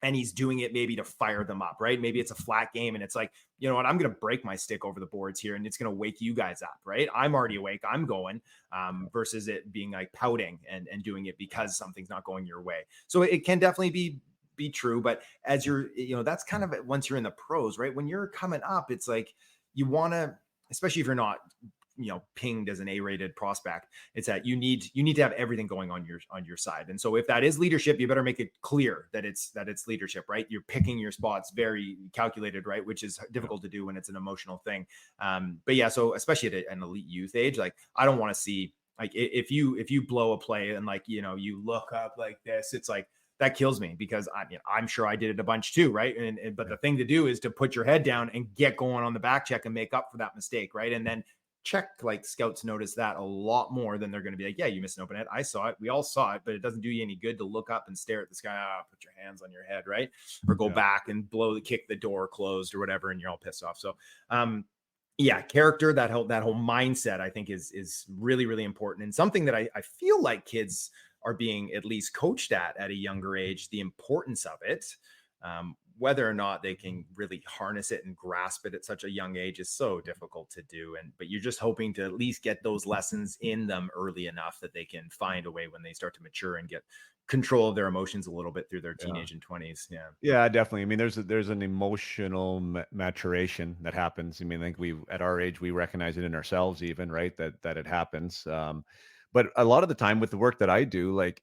and he's doing it maybe to fire them up, right? Maybe it's a flat game and it's like, you know what, I'm going to break my stick over the boards here and it's going to wake you guys up, right? I'm already awake, I'm going, versus it being like pouting and doing it because something's not going your way. So it can definitely be true, but as you're that's kind of once you're in the pros, right? When you're coming up, it's like you want to, especially if you're not pinged as an A-rated prospect, it's that you need to have everything going on your side. And so if that is leadership, you better make it clear that it's leadership, right? You're picking your spots very calculated, right? Which is difficult to do when it's an emotional thing. But yeah, so especially at an elite youth age, like I don't want to see, like, if you blow a play and like you look up like this, it's like that kills me, because I'm sure I did it a bunch too, right? But the thing to do is to put your head down and get going on the back check and make up for that mistake, right? And then check, like scouts notice that a lot more than they're going to be like, yeah, you missed an open net, I saw it, we all saw it, but it doesn't do you any good to look up and stare at the sky. Put your hands on your head, right? Or go back and kick the door closed or whatever, and you're all pissed off. So yeah, character, that whole mindset, I think is really, really important, and something that I feel like kids are being at least coached at a younger age, the importance of it. Whether or not they can really harness it and grasp it at such a young age is so difficult to do. But you're just hoping to at least get those lessons in them early enough that they can find a way when they start to mature and get control of their emotions a little bit through their Yeah. teenage and 20s. Yeah. Yeah, definitely. I mean, there's an emotional maturation that happens. I mean, I think we at our age we recognize it in ourselves, even right that it happens. But a lot of the time with the work that I do, like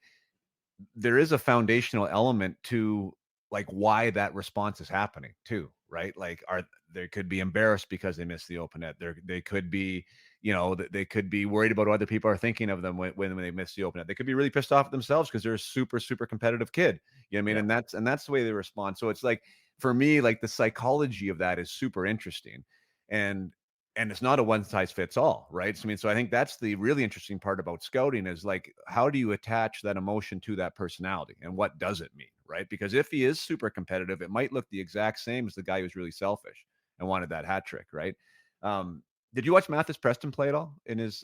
there is a foundational element to like why that response is happening too, right? Like are they could be embarrassed because they missed the open net. They could be, they could be worried about what other people are thinking of them when they miss the open net. They could be really pissed off at themselves because they're a super, super competitive kid. You know what I mean? Yeah. And that's the way they respond. So it's like for me, like the psychology of that is super interesting. And and it's not a one size fits all, right? So, I mean, so I think that's the really interesting part about scouting is like, how do you attach that emotion to that personality and what does it mean, right? Because if he is super competitive, it might look the exact same as the guy who's really selfish and wanted that hat trick, right? Um, did you watch Mathis Preston play at all in his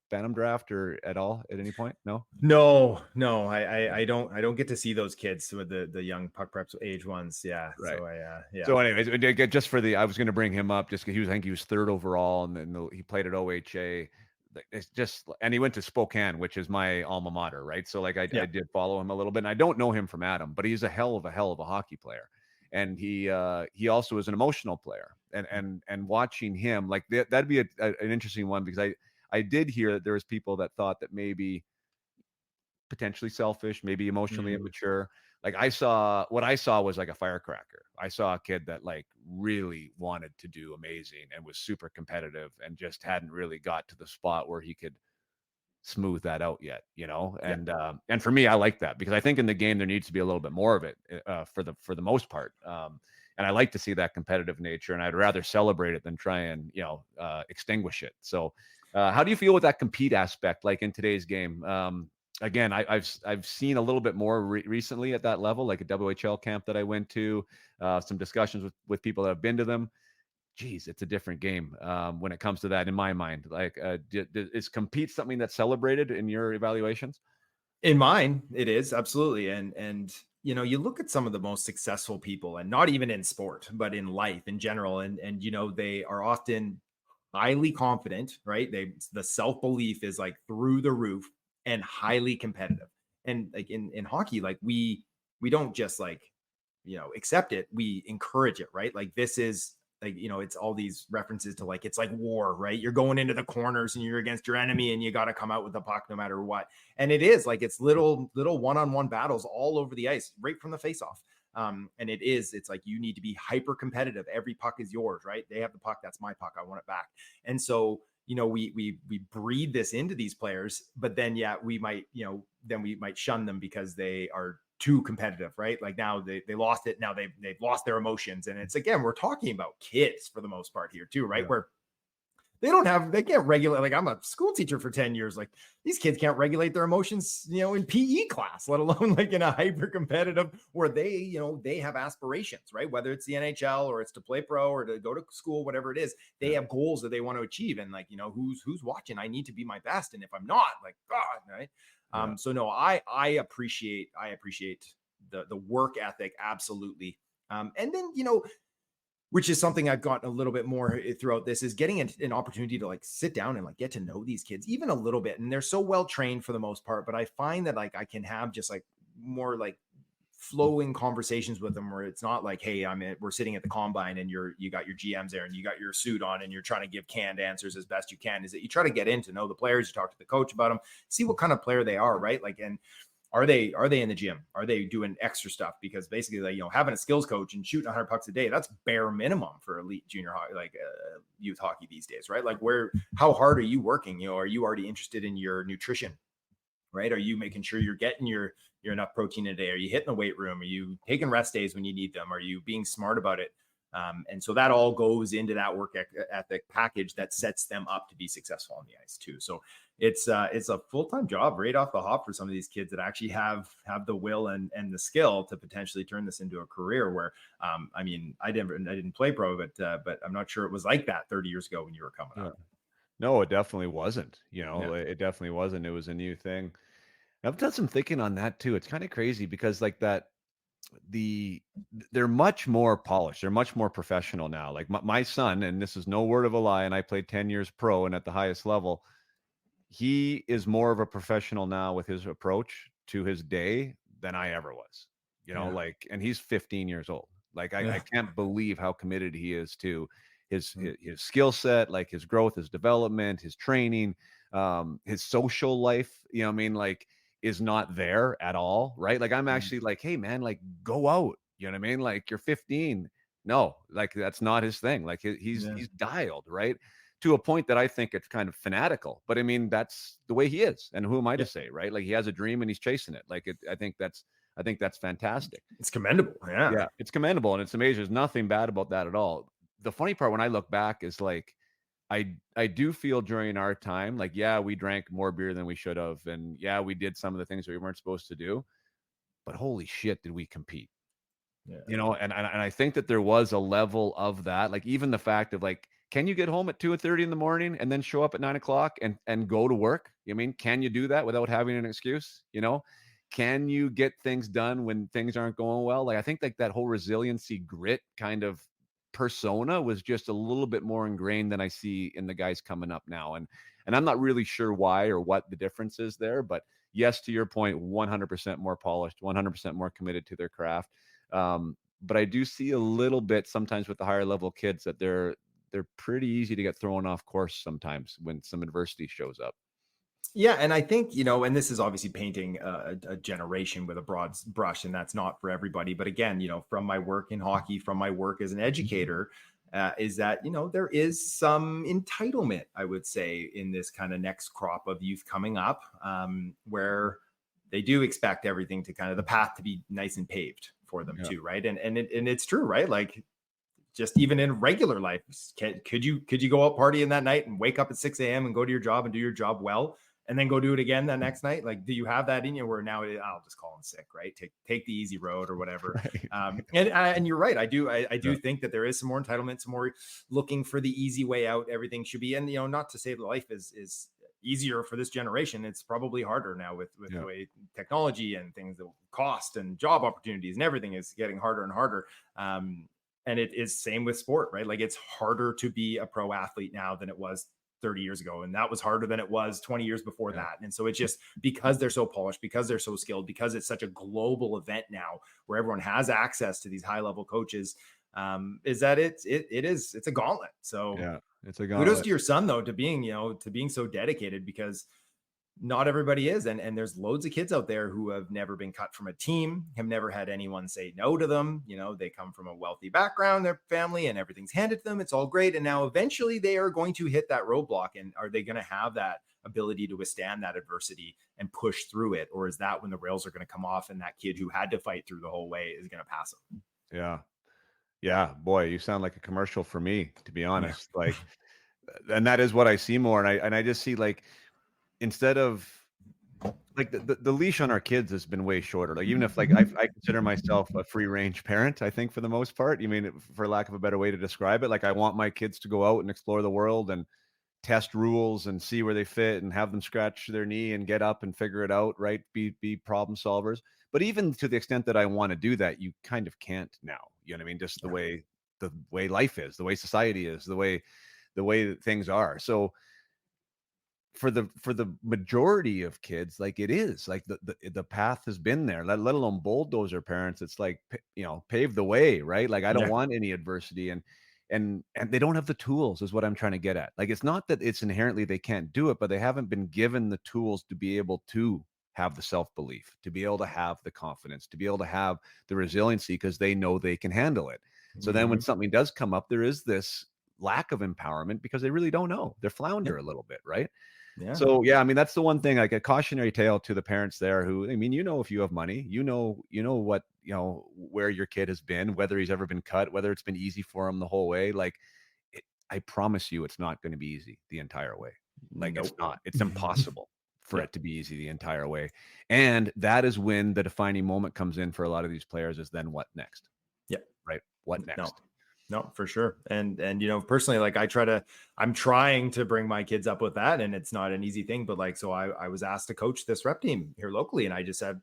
Bantam draft or at all at any point? No? No, no, I don't get to see those kids with the young puck preps age ones. Yeah. Right. So yeah. So, anyways, just for I was going to bring him up just because I think he was third overall, and then he played at OHA. It's just, and he went to Spokane, which is my alma mater, right? So, like, I Yeah. did follow him a little bit, and I don't know him from Adam, but he's a hell of a hockey player, and he also is an emotional player, and watching him like that'd be an interesting one because I did hear that there was people that thought that maybe potentially selfish, maybe emotionally Mm, immature. Like what I saw was like a firecracker. I saw a kid that like really wanted to do amazing and was super competitive and just hadn't really got to the spot where he could smooth that out yet, yeah. And for me, I like that because I think in the game there needs to be a little bit more of it for the most part. And I like to see that competitive nature, and I'd rather celebrate it than try and extinguish it. So, how do you feel with that compete aspect, like in today's game? Again, I've seen a little bit more recently at that level, like a WHL camp that I went to, some discussions with people that have been to them. Geez, it's a different game when it comes to that in my mind. Like, is compete something that's celebrated in your evaluations? In mine, it is absolutely. And you look at some of the most successful people, and not even in sport, but in life in general, and they are often highly confident, right? The self-belief is like through the roof and highly competitive. And like in hockey, like we don't just like, accept it, we encourage it, right? Like this is like, it's all these references to like it's like war, right? You're going into the corners and you're against your enemy and you got to come out with the puck no matter what. And it is like it's little one-on-one battles all over the ice right from the face-off. And it's like you need to be hyper competitive. Every puck is yours, right? They have the puck, that's my puck, I want it back. And so we breed this into these players, but then we might then we might shun them because they are too competitive, right? Like now they lost it, now they've lost their emotions. And it's, again, we're talking about kids for the most part here too, right? Yeah. Where they can't regulate. Like, I'm a school teacher for 10 years. Like, these kids can't regulate their emotions, in PE class, let alone like in a hyper competitive where they have aspirations, right? Whether it's the NHL or it's to play pro or to go to school, whatever it is, they Yeah. have goals that they want to achieve. And like, who's watching? I need to be my best. And if I'm not, like, God, right? Yeah. So no, I appreciate the work ethic. Absolutely. And then, which is something I've gotten a little bit more throughout this, is getting an opportunity to like sit down and like get to know these kids even a little bit. And they're so well trained for the most part, but I find that like I can have just like more like flowing conversations with them where it's not like, hey, we're sitting at the combine and you got your GMs there and you got your suit on and you're trying to give canned answers as best you can. Is that you try to get in to know the players, you talk to the coach about them, see what kind of player they are, right? Like, and are they in the gym? Are they doing extra stuff? Because basically, like, having a skills coach and shooting 100 pucks a day, that's bare minimum for elite junior hockey, like youth hockey these days, right? Like, how hard are you working? Are you already interested in your nutrition, right? Are you making sure you're getting your enough protein a day? Are you hitting the weight room? Are you taking rest days when you need them? Are you being smart about it? And so that all goes into that work ethic package that sets them up to be successful on the ice too. So it's a full-time job right off the hop for some of these kids that actually have the will and the skill to potentially turn this into a career where, I mean, I didn't play pro, but I'm not sure it was like that 30 years ago when you were coming Yeah. up. No, it definitely wasn't. Yeah. It definitely wasn't. It was a new thing. I've done some thinking on that too. It's kind of crazy because like that. they're much more polished. They're much more professional now. Like my son, and this is no word of a lie, and I played 10 years pro and at the highest level. He is more of a professional now with his approach to his day than I ever was. Yeah. Like, and he's 15 years old. Like, I Yeah. can't believe how committed he is to his Mm. his skill set, like his growth, his development, his training, his social life. I mean, like, is not there at all, right? Like, I'm Mm. actually like, hey man, like, go out. You know what I mean? Like, you're 15. No, like, that's not his thing. Like, he's Yeah. he's dialed, right? To a point that I think it's kind of fanatical. But I mean, that's the way he is. And who am I to Yeah. say, right? Like, he has a dream and he's chasing it. Like, I think that's fantastic. It's commendable. Yeah. Yeah, it's commendable and it's amazing. There's nothing bad about that at all. The funny part when I look back is like I do feel during our time, like, yeah, we drank more beer than we should have, and yeah, we did some of the things that we weren't supposed to do, but holy shit, did we compete? Yeah. And I think that there was a level of that, like even the fact of like, can you get home at 2:30 in the morning and then show up at 9 o'clock and go to work? I mean, can you do that without having an excuse? Can you get things done when things aren't going well? Like, I think like that whole resiliency grit kind of persona was just a little bit more ingrained than I see in the guys coming up now. And I'm not really sure why or what the difference is there, but yes, to your point, 100% more polished, 100% more committed to their craft. But I do see a little bit sometimes with the higher level kids that they're pretty easy to get thrown off course sometimes when some adversity shows up. Yeah, and I think, and this is obviously painting a generation with a broad brush, and that's not for everybody. But again, from my work in hockey, from my work as an educator, is that, there is some entitlement, I would say, in this kind of next crop of youth coming up, where they do expect everything to kind of the path to be nice and paved for them Yeah. too, right? And it's true, right? Like, just even in regular life, could you go out partying that night and wake up at 6 a.m. and go to your job and do your job well, and then go do it again that next night? Like, do you have that in you where now I'll just call in sick, right? Take the easy road or whatever. Right. And you're right. I do Yeah. think that there is some more entitlement, some more looking for the easy way out. Everything should be, and not to say that life is easier for this generation. It's probably harder now with Yeah. the way technology and things that cost and job opportunities and everything is getting harder and harder. And it is same with sport, right? Like, it's harder to be a pro athlete now than it was 30 years ago. And that was harder than it was 20 years before Yeah. that. And so it's just because they're so polished, because they're so skilled, because it's such a global event now where everyone has access to these high level coaches, is that it's a gauntlet. So Yeah. It's a kudos gauntlet. to your son though, to being so dedicated, because not everybody is. And there's loads of kids out there who have never been cut from a team, have never had anyone say no to them. They come from a wealthy background, their family, and everything's handed to them. It's all great. And now eventually they are going to hit that roadblock. And are they going to have that ability to withstand that adversity and push through it? Or is that when the rails are going to come off and that kid who had to fight through the whole way is going to pass them? Yeah. Yeah. Boy, you sound like a commercial for me, to be Yeah. honest. Like, and that is what I see more. And I just see, like, instead of like the leash on our kids has been way shorter. Like, even if like I consider myself a free range parent, I think for the most part, for lack of a better way to describe it, like I want my kids to go out and explore the world and test rules and see where they fit and have them scratch their knee and get up and figure it out, right? Be problem solvers. But even to the extent that I want to do that, you kind of can't now. You know what I mean? Just the way life is, the way society is, the way that things are. So for the majority of kids, like, it is like the path has been there, let alone bulldozer parents. It's like, pave the way, right? Like, I don't Yeah. want any adversity, and they don't have the tools, is what I'm trying to get at. Like, it's not that it's inherently they can't do it, but they haven't been given the tools to be able to have the self-belief, to be able to have the confidence, to be able to have the resiliency, because they know they can handle it. So then when Mhm. something does come up, there is this lack of empowerment because they really don't know. They're Yeah. flounder a little bit, right? Yeah. So yeah, I mean, that's the one thing, like a cautionary tale to the parents there who, I mean, if you have money, what, where your kid has been, whether he's ever been cut, whether it's been easy for him the whole way. Like, I promise you, it's not going to be easy the entire way. Like, it's Nope. not, it's impossible for Yeah. it to be easy the entire way. And that is when the defining moment comes in for a lot of these players, is then what next, Yeah. right? What No. next? No, for sure. And personally, like, I'm trying to bring my kids up with that, and it's not an easy thing, but like, so I was asked to coach this rep team here locally, and I just said,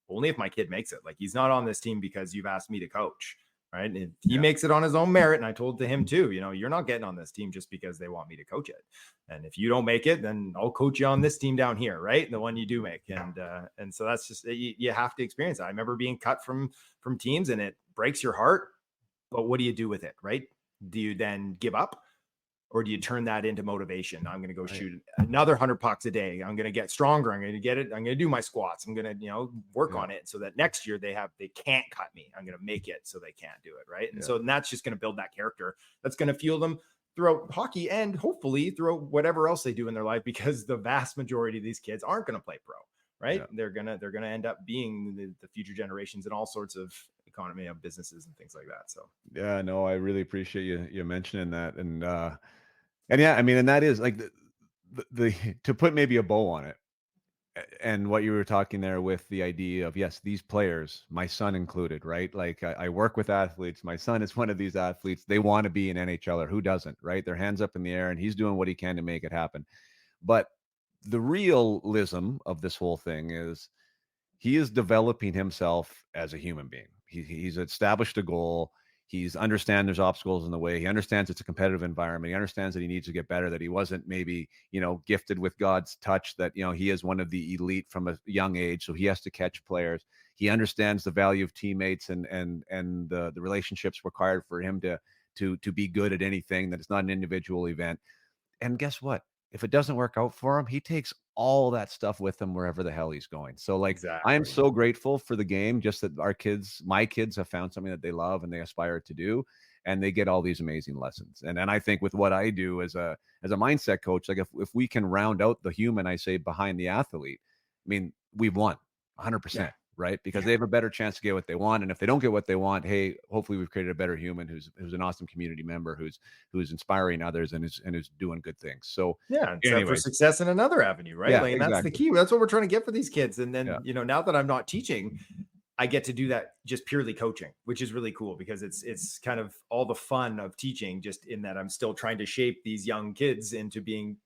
only if my kid makes it. Like, he's not on this team because you've asked me to coach. Right. And if he makes it on his own merit, and I told to him too, you're not getting on this team just because they want me to coach it. And if you don't make it, then I'll coach you on this team down here, right? The one you do make. And so that's just, you have to experience it. I remember being cut from teams, and it breaks your heart, but what do you do with it? Right. Do you then give up? Or do you turn that into motivation? I'm going to go shoot another 100 pucks a day. I'm going to get stronger. I'm going to get it. I'm going to do my squats. I'm going to, work on it so that next year they can't cut me. I'm going to make it so they can't do it. Right. And so that's just going to build that character. That's going to fuel them throughout hockey and hopefully throughout whatever else they do in their life, because the vast majority of these kids aren't going to play pro. Right. Yeah. They're going to end up being the future generations in all sorts of economy of businesses and things like that. So, yeah, no, I really appreciate you mentioning that. And yeah, I mean, and that is like the to put maybe a bow on it, and what you were talking there with the idea of, yes, these players, my son included, right? Like I work with athletes. My son is one of these athletes. They want to be an NHLer. Who doesn't, right? Their hands up in the air, and he's doing what he can to make it happen. But the realism of this whole thing is he is developing himself as a human being. He's established a goal. He's understand there's obstacles in the way. He understands it's a competitive environment. He understands that he needs to get better, that he wasn't maybe, gifted with God's touch, that, he is one of the elite from a young age. So he has to catch players. He understands the value of teammates and the relationships required for him to be good at anything, that it's not an individual event. And guess what? If it doesn't work out for him, he takes all that stuff with him wherever the hell he's going. So like, exactly. I am so grateful for the game, just that my kids have found something that they love and they aspire to do, and they get all these amazing lessons. And I think with what I do as a mindset coach, like if we can round out the human, I say, behind the athlete, I mean, we've won 100%. Right? Because they have a better chance to get what they want. And if they don't get what they want, hey, hopefully we've created a better human who's an awesome community member, who's inspiring others and is doing good things. So for success in another avenue, right? Yeah, like, and exactly. that's the key. That's what we're trying to get for these kids. And then, now that I'm not teaching, I get to do that just purely coaching, which is really cool, because it's kind of all the fun of teaching, just in that I'm still trying to shape these young kids into being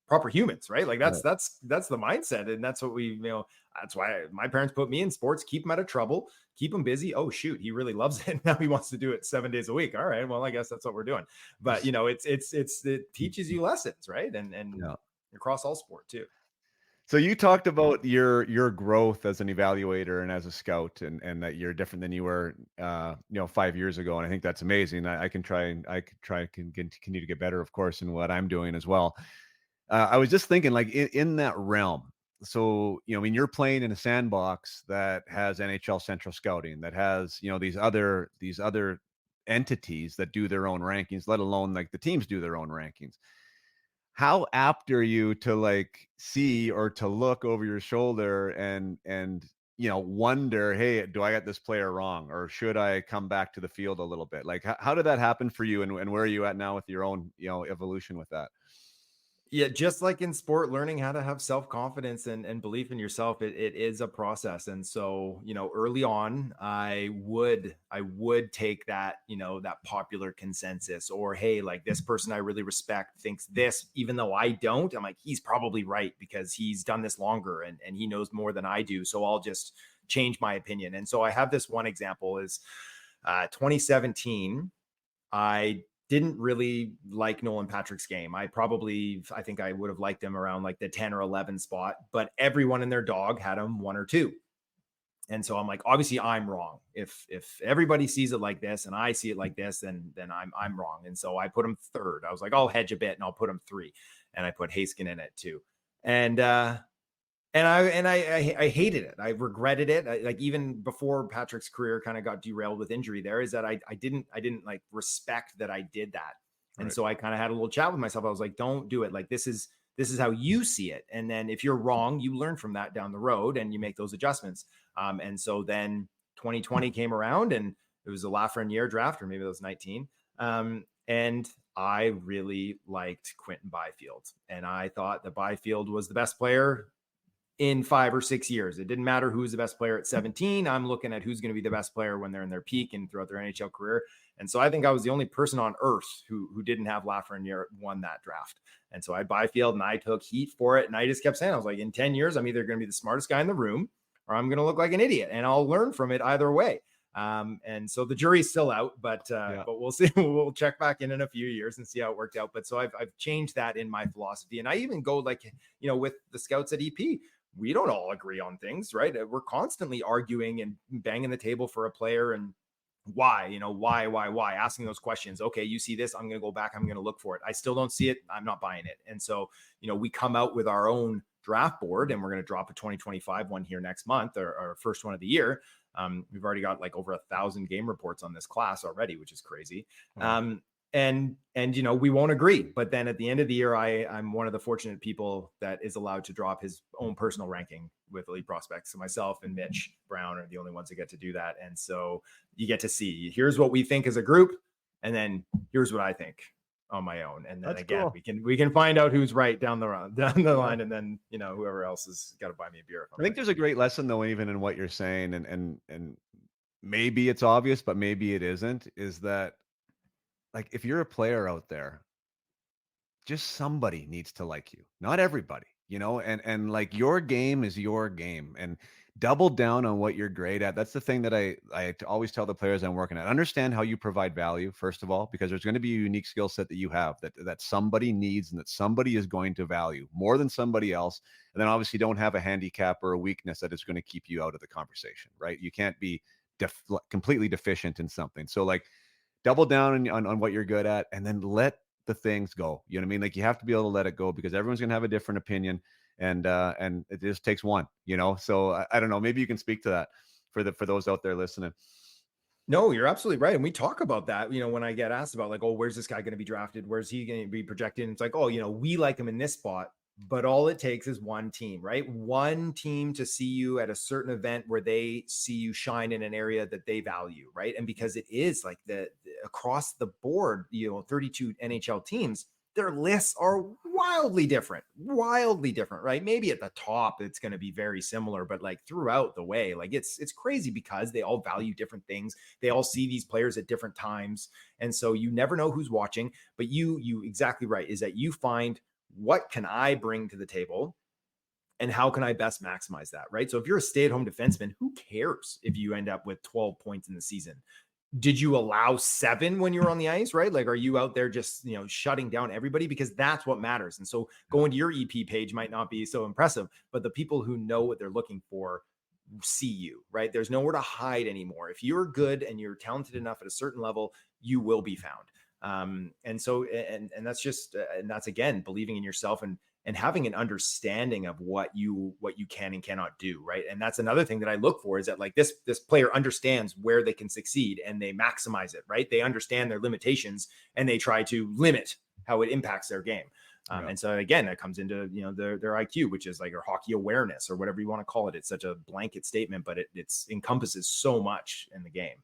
proper humans, right? Like that's the mindset. And that's what that's why my parents put me in sports, keep him out of trouble, keep him busy. Oh shoot, he really loves it. Now he wants to do it 7 days a week. All right, well, I guess that's what we're doing. But it teaches you lessons, right? And across all sport too. So you talked about your growth as an evaluator and as a scout, and that you're different than you were 5 years ago. And I think that's amazing. I can continue to get better, of course, in what I'm doing as well. I was just thinking, like, in that realm. So, I mean, you're playing in a sandbox that has NHL Central Scouting, that has, these other entities that do their own rankings, let alone like the teams do their own rankings. How apt are you to like see or to look over your shoulder and wonder, hey, do I got this player wrong, or should I come back to the field a little bit? Like, how did that happen for you, and where are you at now with your own, evolution with that? Yeah, just like in sport, learning how to have self-confidence and belief in yourself, it is a process. And so, early on, I would take that, that popular consensus, or, hey, like, this person I really respect thinks this, even though I don't. I'm like, he's probably right because he's done this longer and he knows more than I do. So I'll just change my opinion. And so I have this one example is 2017. I didn't really like Nolan Patrick's game. I think I would have liked him around like the 10 or 11 spot, but everyone and their dog had him 1 or 2. And so I'm like, obviously I'm wrong. If everybody sees it like this and I see it like this, then I'm wrong. And so I put him 3rd. I was like, I'll hedge a bit and I'll put him 3. And I put Haskin in it too. And I hated it. I regretted it. Like, even before Patrick's career kind of got derailed with injury, there is that I didn't like respect that I did that. And so I kind of had a little chat with myself. I was like, don't do it. Like, this is how you see it. And then if you're wrong, you learn from that down the road and you make those adjustments. And so then 2020 came around, and it was a Lafreniere draft, or maybe it was 19. And I really liked Quinton Byfield, and I thought that Byfield was the best player in 5 or 6 years. It didn't matter who's the best player at 17. I'm looking at who's going to be the best player when they're in their peak and throughout their NHL career. And so I think I was the only person on earth who didn't have Lafreniere won that draft. And so I Byfield, and I took heat for it. And I just kept saying, I was like, in 10 years, I'm either going to be the smartest guy in the room, or I'm going to look like an idiot, and I'll learn from it either way. And so the jury's still out, but we'll see. We'll check back in a few years and see how it worked out. But so I've changed that in my philosophy, and I even go like, with the scouts at EP, we don't all agree on things, right? We're constantly arguing and banging the table for a player, and why, why, asking those questions. Okay, you see this, I'm going to go back, I'm going to look for it. I still don't see it, I'm not buying it. And so, we come out with our own draft board, and we're going to drop a 2025 one here next month, our first one of the year. We've already got like over 1,000 game reports on this class already, which is crazy. Wow. And we won't agree, but then at the end of the year, I'm one of the fortunate people that is allowed to drop his own personal ranking with elite prospects. So myself and Mitch Brown are the only ones that get to do that. And so you get to see, here's what we think as a group, and then here's what I think on my own. And then cool. we can find out who's right down the line. And then, whoever else has got to buy me a beer. I think there's a great lesson though, even in what you're saying, and maybe it's obvious, but maybe it isn't, is that like, if you're a player out there, just somebody needs to like you, not everybody, and like, your game is your game, and double down on what you're great at. That's the thing that I always tell the players I'm working at. Understand how you provide value, first of all, because there's going to be a unique skill set that you have that somebody needs and that somebody is going to value more than somebody else. And then obviously don't have a handicap or a weakness that is going to keep you out of the conversation, right? You can't be completely deficient in something. So like, double down on what you're good at, and then let the things go. You know what I mean? Like, you have to be able to let it go, because everyone's going to have a different opinion, and it just takes one, So I don't know, maybe you can speak to that for those out there listening. No, you're absolutely right. And we talk about that, when I get asked about like, oh, where's this guy going to be drafted? Where's he going to be projected? And it's like, oh, we like him in this spot, but all it takes is one team, right? One team to see you at a certain event where they see you shine in an area that they value, right? And because it is like the across the board, 32 NHL teams, their lists are wildly different, right? Maybe at the top, it's going to be very similar, but like throughout the way, like it's crazy, because they all value different things. They all see these players at different times. And so you never know who's watching, but you exactly right, is that you find, what can I bring to the table, and how can I best maximize that, right? So if you're a stay-at-home defenseman, who cares if you end up with 12 points in the season? Did you allow 7 when you were on the ice, right? Like, are you out there just, shutting down everybody? Because that's what matters. And so going to your EP page might not be so impressive, but the people who know what they're looking for see you, right? There's nowhere to hide anymore. If you're good and you're talented enough at a certain level, you will be found. And so, and that's just, and that's again, believing in yourself and having an understanding of what you can and cannot do. Right. And that's another thing that I look for, is that like this player understands where they can succeed and they maximize it, right? They understand their limitations and they try to limit how it impacts their game. And so again, that comes into, their IQ, which is like, or hockey awareness, or whatever you want to call it. It's such a blanket statement, but it encompasses so much in the game.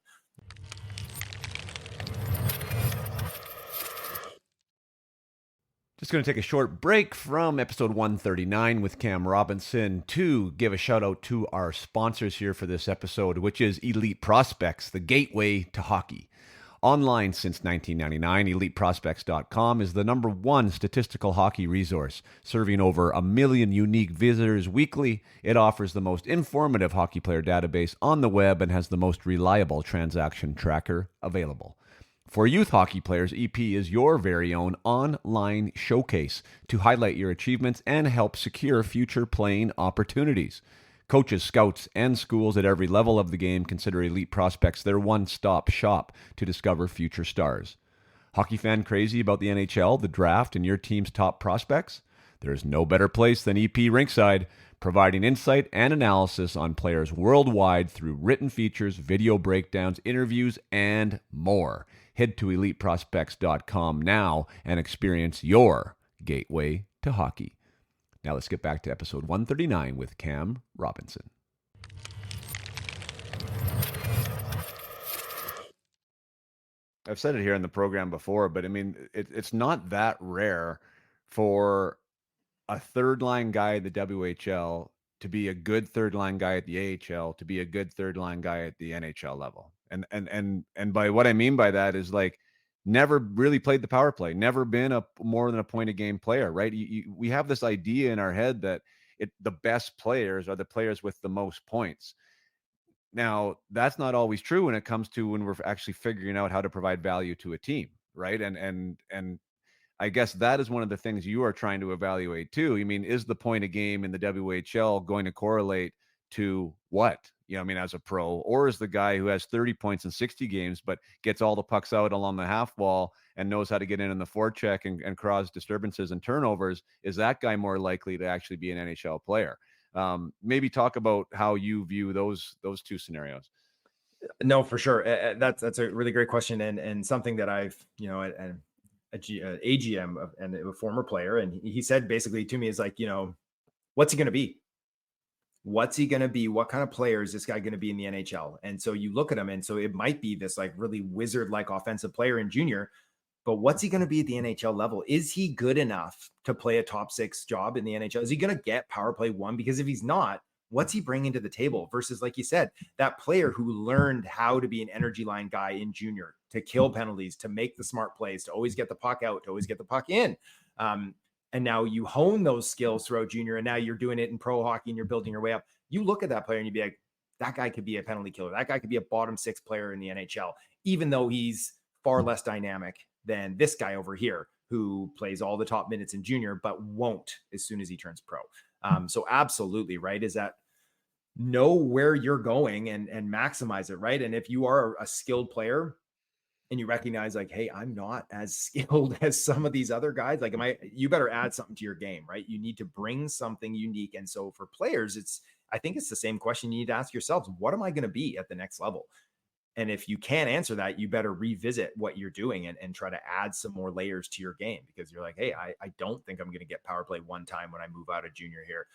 Just going to take a short break from episode 139 with Cam Robinson to give a shout out to our sponsors here for this episode, which is Elite Prospects, the gateway to hockey. Online since 1999, EliteProspects.com is the #1 statistical hockey resource. Serving over 1 million unique visitors weekly, it offers the most informative hockey player database on the web and has the most reliable transaction tracker available. For youth hockey players, EP is your very own online showcase to highlight your achievements and help secure future playing opportunities. Coaches, scouts, and schools at every level of the game consider Elite Prospects their one-stop shop to discover future stars. Hockey fan crazy about the NHL, the draft, and your team's top prospects? There's no better place than EP Rinkside, providing insight and analysis on players worldwide through written features, video breakdowns, interviews, and more. Head to EliteProspects.com now and experience your gateway to hockey. Now let's get back to episode 139 with Cam Robinson. I've said it here in the program before, but I mean, it's not that rare for a third-line guy at the WHL to be a good third-line guy at the AHL, to be a good third-line guy at the NHL level. And by what I mean by that is, like, never really played the power play, never been a more than a point a game player, right? We have this idea in our head that the best players are the players with the most points. Now, that's not always true when it comes to when we're actually figuring out how to provide value to a team, right? And I guess that is one of the things you are trying to evaluate too. I mean, is the point a game in the WHL going to correlate to what? As a pro, or is the guy who has 30 points in 60 games, but gets all the pucks out along the half wall and knows how to get in the forecheck and cause disturbances and turnovers, is that guy more likely to actually be an NHL player? Maybe talk about how you view those two scenarios. No, for sure. That's a really great question, and something that I've, and AGM and a former player, and he said basically to me is like, what's he going to be? What's he going to be? What kind of player is this guy going to be in the NHL? And so you look at him, and so it might be this like really wizard like offensive player in junior, but what's he going to be at the NHL level? Is he good enough to play a top 6 job in the NHL? Is he going to get power play 1? Because if he's not, what's he bringing to the table versus, like you said, that player who learned how to be an energy line guy in junior, to kill penalties, to make the smart plays, to always get the puck out, to always get the puck in. And now you hone those skills throughout junior, and now you're doing it in pro hockey and you're building your way up. You look at that player and you'd be like, that guy could be a penalty killer. That guy could be a bottom 6 player in the NHL, even though he's far less dynamic than this guy over here who plays all the top minutes in junior, but won't as soon as he turns pro. So absolutely, right, is that know where you're going and maximize it, right? And if you are a skilled player and you recognize like, hey, I'm not as skilled as some of these other guys, like, you better add something to your game, right? You need to bring something unique. And so for players, I think it's the same question you need to ask yourselves. What am I going to be at the next level? And if you can't answer that, you better revisit what you're doing and try to add some more layers to your game, because you're like, hey, I don't think I'm going to get power play 1 time when I move out of junior here.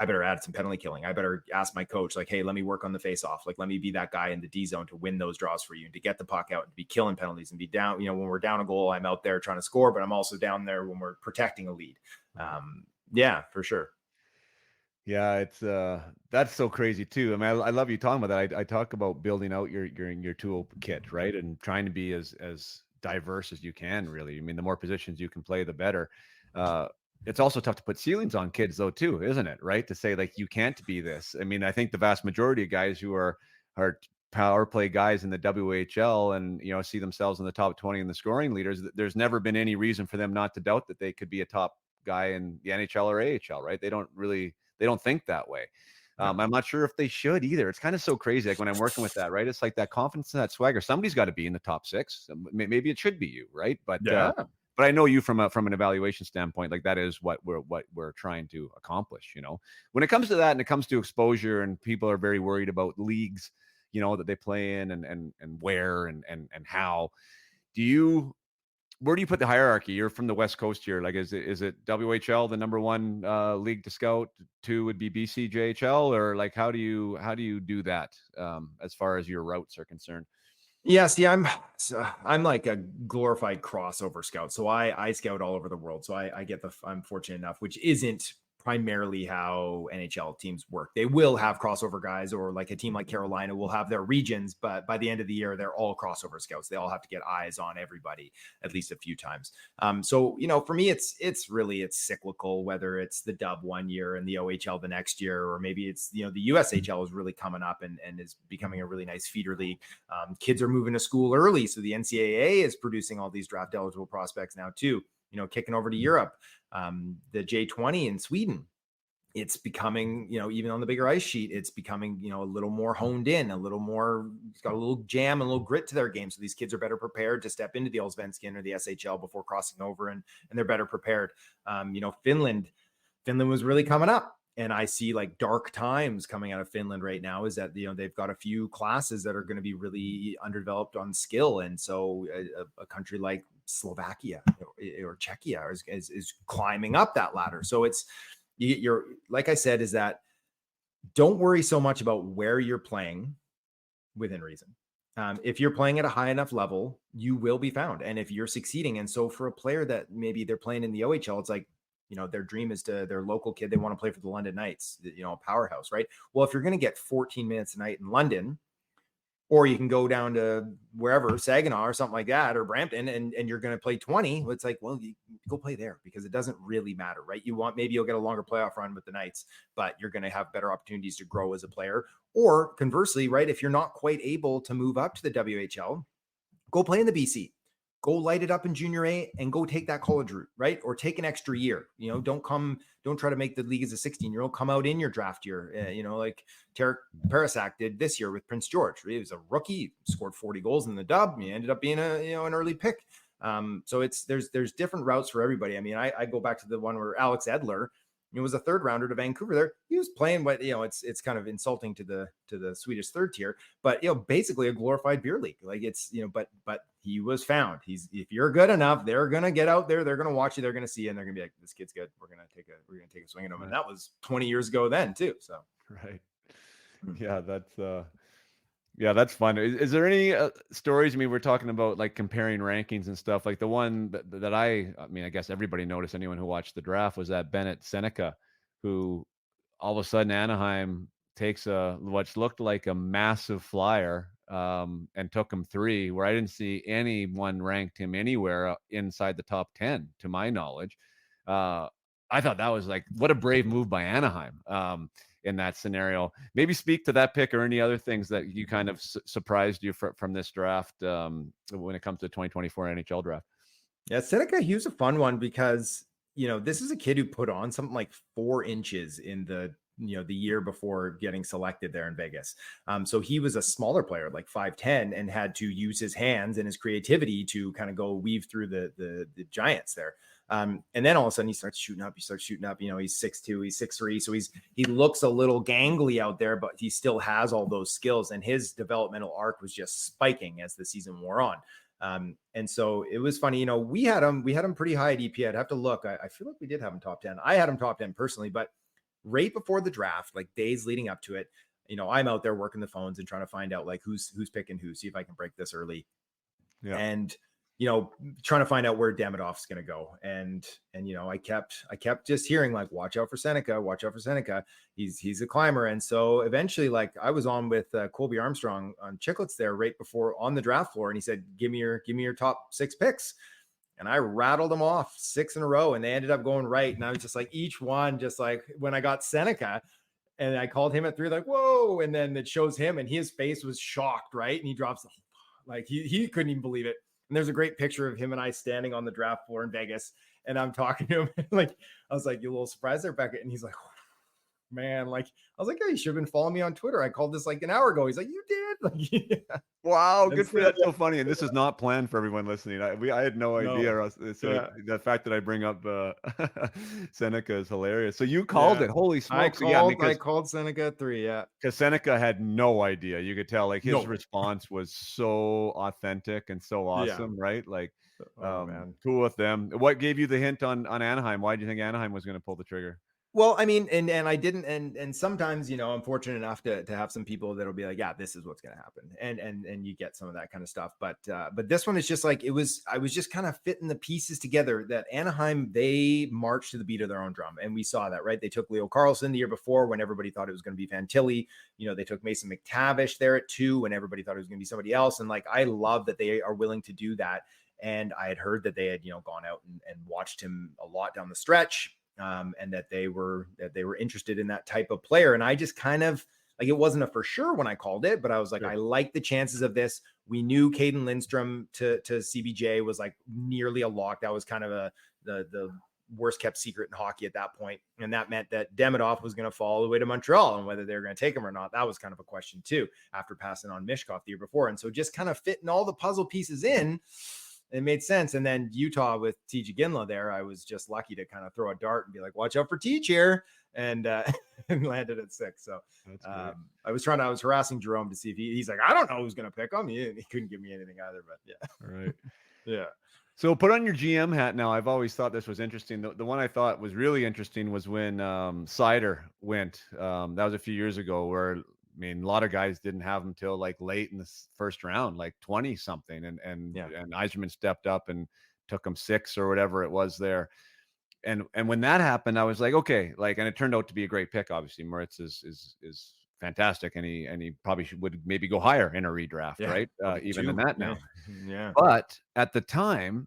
I better add some penalty killing. I better ask my coach, like, hey, let me work on the face off. Like, let me be that guy in the D zone to win those draws for you and to get the puck out and to be killing penalties and be down. When we're down a goal, I'm out there trying to score, but I'm also down there when we're protecting a lead. Yeah, for sure. Yeah, it's that's so crazy too. I mean, I love you talking about that. I talk about building out your tool kit, right? And trying to be as diverse as you can, really. I mean, the more positions you can play, the better. It's also tough to put ceilings on kids though, too, isn't it? Right? To say like you can't be this. I mean, I think the vast majority of guys who are power play guys in the WHL and see themselves in the top 20 in the scoring leaders, there's never been any reason for them not to doubt that they could be a top guy in the NHL or AHL, right? They don't think that way. I'm not sure if they should either. It's kind of so crazy. Like when I'm working with that, right? It's like that confidence and that swagger. Somebody's got to be in the top 6. Maybe it should be you, right? But but I know you from an evaluation standpoint, like that is what we're trying to accomplish. When it comes to that and it comes to exposure, and people are very worried about leagues, that they play in and where and how. Where do you put the hierarchy? You're from the West Coast here. Like, is it WHL the number 1 league to scout? 2 would be BCJHL, or like how do you do that as far as your routes are concerned? Yeah, see, I'm like a glorified crossover scout. So I scout all over the world. So I'm fortunate enough, which isn't primarily how NHL teams work. They will have crossover guys, or like a team like Carolina will have their regions, but by the end of the year, they're all crossover scouts. They all have to get eyes on everybody at least a few times. So, for me, it's cyclical, whether it's the dub 1 year and the OHL the next year, or maybe it's, the USHL is really coming up and is becoming a really nice feeder league. Kids are moving to school early. So the NCAA is producing all these draft eligible prospects now too, kicking over to Europe. The J20 in Sweden, it's becoming, even on the bigger ice sheet, it's becoming, a little more honed in, it's got a little jam and a little grit to their game. So these kids are better prepared to step into the Allsvenskan or the SHL before crossing over, and they're better prepared. Finland was really coming up. And I see like dark times coming out of Finland right now, is that, they've got a few classes that are going to be really underdeveloped on skill. And so a country like Slovakia or Czechia is climbing up that ladder. So you're like I said, is that don't worry so much about where you're playing within reason. If you're playing at a high enough level, you will be found. And if you're succeeding, and so for a player that maybe they're playing in the OHL, it's like, their dream is to their local kid. They want to play for the London Knights, a powerhouse, right? Well, if you're going to get 14 minutes a night in London, Or you can go down to wherever, Saginaw or something like that, or Brampton, and you're going to play 20. It's like, well, you go play there because it doesn't really matter, right? Maybe you'll get a longer playoff run with the Knights, but you're going to have better opportunities to grow as a player. Or conversely, right, if you're not quite able to move up to the WHL, go play in the BC. Go light it up in junior A and go take that college route, right? Or take an extra year. Don't try to make the league as a 16-year-old. Come out in your draft year. Like Tarek Parasak did this year with Prince George. He was a rookie, scored 40 goals in the dub. He ended up being an early pick. So there's different routes for everybody. I mean, I go back to the one where Alex Edler, it was a third rounder to Vancouver there. He was playing what, it's kind of insulting to the Swedish third tier, but, basically a glorified beer league. Like it's, but he was found. If you're good enough, they're going to get out there. They're going to watch you. They're going to see you and they're going to be like, this kid's good. We're going to take a swing at him. Right. And that was 20 years ago then too. So, right. Yeah. That's fun. Is there any stories? I mean, we're talking about like comparing rankings and stuff. Like the one that I mean, I guess everybody noticed, anyone who watched the draft, was that Bennett Seneca, who all of a sudden Anaheim takes what looked like a massive flyer and took him 3, where I didn't see anyone ranked him anywhere inside the top 10, to my knowledge. I thought that was like, what a brave move by Anaheim. In that scenario, maybe speak to that pick or any other things that you kind of surprised you from this draft when it comes to the 2024 NHL draft. Yeah, Seneca, he was a fun one because, this is a kid who put on something like 4 inches in the year before getting selected there in Vegas. So he was a smaller player, like 5'10", and had to use his hands and his creativity to kind of go weave through the giants there. And then all of a sudden he starts shooting up. He's 6'2", he's 6'3". So he looks a little gangly out there, but he still has all those skills, and his developmental arc was just spiking as the season wore on. And so it was funny, we had him pretty high at EP. I'd have to look. I feel like we did have him top 10. I had him top 10 personally, but right before the draft, like days leading up to it, I'm out there working the phones and trying to find out like who's picking who, see if I can break this early. Yeah. And, trying to find out where Damodoff's going to go. And, I kept just hearing like, watch out for Seneca. He's a climber. And so eventually, like I was on with Colby Armstrong on Chicklets there right before on the draft floor. And he said, give me your top 6 picks. And I rattled them off 6 in a row, and they ended up going right. And I was just like, each one, just like when I got Seneca and I called him at 3, like, whoa. And then it shows him and his face was shocked. Right. And he drops like, he couldn't even believe it. And there's a great picture of him and I standing on the draft floor in Vegas. And I'm talking to him like, I was like, you a little surprised there, Becca? And he's like, oh, man, like I was like, yeah, you should have been following me on Twitter. I called this like an hour ago. He's like, you did? Like, yeah. Wow, good for you. That's so funny. And this is not planned for everyone listening. I had no idea. So yeah. The fact that I bring up Seneca is hilarious. So you called it. Holy smokes. I called Seneca at 3. Yeah. Because Seneca had no idea. You could tell like his response was so authentic and so awesome, right? Like, man, cool with them. What gave you the hint on Anaheim? Why do you think Anaheim was going to pull the trigger? Well, I mean, and I didn't, and sometimes, I'm fortunate enough to have some people that'll be like, yeah, this is what's going to happen. And you get some of that kind of stuff. But this one is just like, I was just kind of fitting the pieces together that Anaheim, they marched to the beat of their own drum. And we saw that, right? They took Leo Carlson the year before when everybody thought it was going to be Fantilli. They took Mason McTavish there at 2 when everybody thought it was going to be somebody else. And like, I love that they are willing to do that. And I had heard that they had, gone out and watched him a lot down the stretch. And that they were interested in that type of player. And I just kind of like, it wasn't a for sure when I called it, but I was like, I like the chances of this. We knew Caden Lindstrom to CBJ was like nearly a lock. That was kind of the worst kept secret in hockey at that point. And that meant that Demidov was going to fall all the way to Montreal, and whether they were going to take him or not, that was kind of a question too, after passing on Mishkov the year before. And so just kind of fitting all the puzzle pieces in, it made sense. And then Utah with TJ Ginla there, I was just lucky to kind of throw a dart and be like, watch out for Teach here, and landed at 6. So I was harassing Jerome to see if he's like, I don't know who's going to pick him. He couldn't give me anything either, but yeah. Right. Yeah. So put on your GM hat now. I've always thought this was interesting. The one I thought was really interesting was when Sider went. That was a few years ago, where I mean, a lot of guys didn't have him till like late in the first round, like 20 something. And Yzerman stepped up and took him 6 or whatever it was there. And when that happened, I was like, okay, like, and it turned out to be a great pick. Obviously Moritz is fantastic, and he probably would maybe go higher in a redraft, Yeah, right? probably Even than two. that Yeah, now. yeah. But at the time,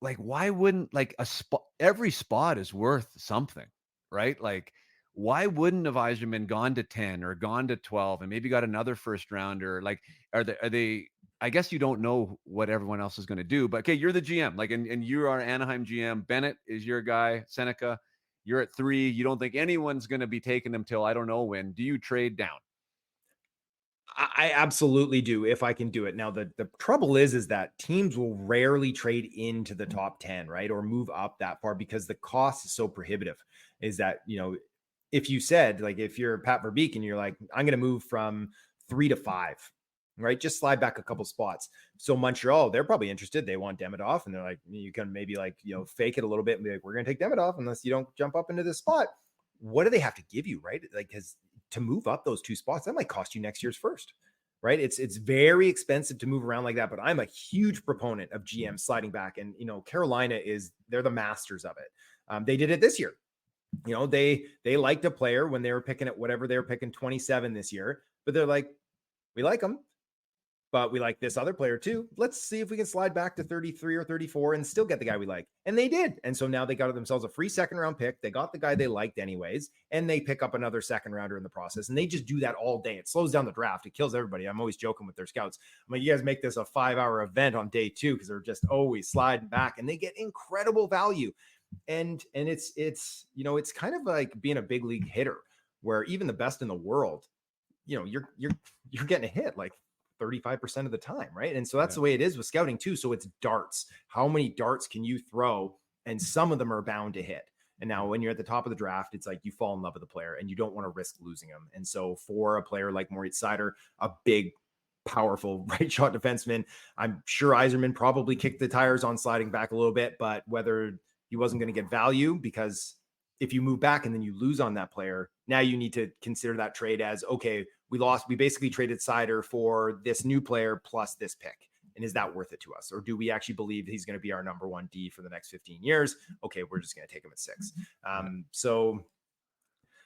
like, why wouldn't like a spot? Every spot is worth something, right? Like, why wouldn't have Yzerman gone to 10 or gone to 12 and maybe got another first rounder? Like, are they? I guess you don't know what everyone else is going to do, but okay, you're the GM, like, and you are Anaheim GM. Bennett is your guy. Seneca, you're at 3. You don't think anyone's going to be taking them till I don't know when. Do you trade down? I absolutely do if I can do it. Now the trouble is that teams will rarely trade into the top 10, right? Or move up that far because the cost is so prohibitive. Is that, if you said, like, if you're Pat Verbeek and you're like, I'm going to move from 3 to 5, right? Just slide back a couple spots. So Montreal, they're probably interested. They want Demidov, and they're like, you can maybe, like, fake it a little bit and be like, we're going to take Demidov unless you don't jump up into this spot. What do they have to give you, right? Like, because to move up those 2 spots, that might cost you next year's first, right? It's very expensive to move around like that. But I'm a huge proponent of GM sliding back, and Carolina they're the masters of it. They did it this year. They liked a player when they were picking at whatever they were picking, 27 this year, but they're like, we like them, but we like this other player too. Let's see if we can slide back to 33 or 34 and still get the guy we like. And they did. And so now they got themselves a free second round pick. They got the guy they liked anyways, and they pick up another second rounder in the process. And they just do that all day. It slows down the draft. It kills everybody. I'm always joking with their scouts. I'm like, you guys make this a 5-hour event on day 2 because they're just always sliding back, and they get incredible value. And it's kind of like being a big league hitter, where even the best in the world, you're getting a hit like 35% of the time, right? And so that's the way it is with scouting too. So it's darts. How many darts can you throw? And some of them are bound to hit. And now when you're at the top of the draft, it's like you fall in love with the player and you don't want to risk losing them. And so for a player like Moritz Seider, a big, powerful right shot defenseman, I'm sure Yzerman probably kicked the tires on sliding back a little bit, but whether he wasn't going to get value, because if you move back and then you lose on that player, now you need to consider that trade as, okay, we basically traded Seider for this new player plus this pick. And is that worth it to us? Or do we actually believe he's going to be our number 1 D for the next 15 years? Okay, we're just going to take him at 6. So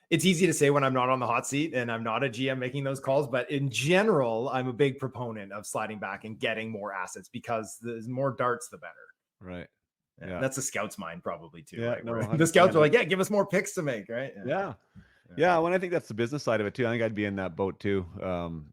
it's easy to say when I'm not on the hot seat and I'm not a GM making those calls, but in general, I'm a big proponent of sliding back and getting more assets, because the more darts, the better. Right. Yeah. That's the scouts' mind probably too. Yeah, like, the scouts are like, yeah, give us more picks to make, right? Yeah, when I think that's the business side of it too. I think I'd be in that boat too.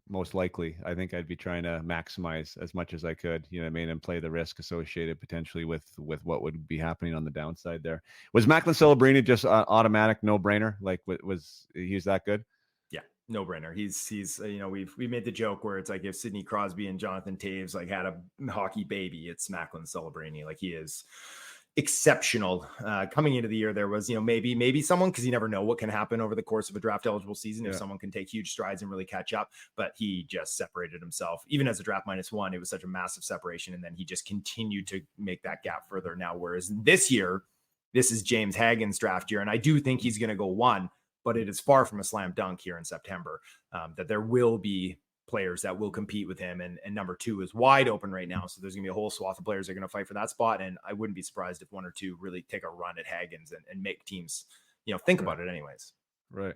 Most likely, I think I'd be trying to maximize as much as I could. You know what I mean, and play the risk associated potentially with what would be happening on the downside there. Was Macklin Celebrini just automatic, no brainer? Like, was he's that good? Yeah, no brainer. He's we made the joke where it's like if Sidney Crosby and Jonathan Taves like had a hockey baby, it's Macklin Celebrini. Like, he is exceptional. Coming into the year, there was maybe someone, because you never know what can happen over the course of a draft eligible season, if someone can take huge strides and really catch up, but he just separated himself. Even as a draft -1, it was such a massive separation, and then he just continued to make that gap further now. Whereas this year, this is James Hagen's draft year, and I do think he's going to go 1, but it is far from a slam dunk here in September, that there will be players that will compete with him, and number 2 is wide open right now. So there's gonna be a whole swath of players that are gonna fight for that spot, and I wouldn't be surprised if 1 or 2 really take a run at Hagens and make teams think about it anyways. Right.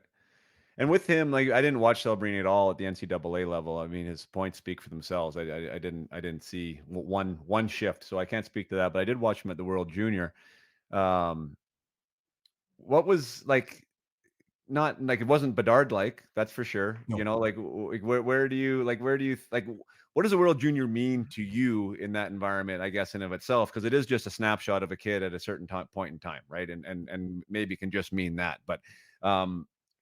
And with him, like, I didn't watch Celebrini at all at the NCAA level. I mean, his points speak for themselves. I didn't see one shift, so I can't speak to that. But I did watch him at the World Junior. What was like? Not like, it wasn't Bedard like, that's for sure. No. Like, where do you like what does a World Junior mean to you in that environment, I guess, in of itself? Because it is just a snapshot of a kid at a certain point in time, right? And maybe can just mean that, but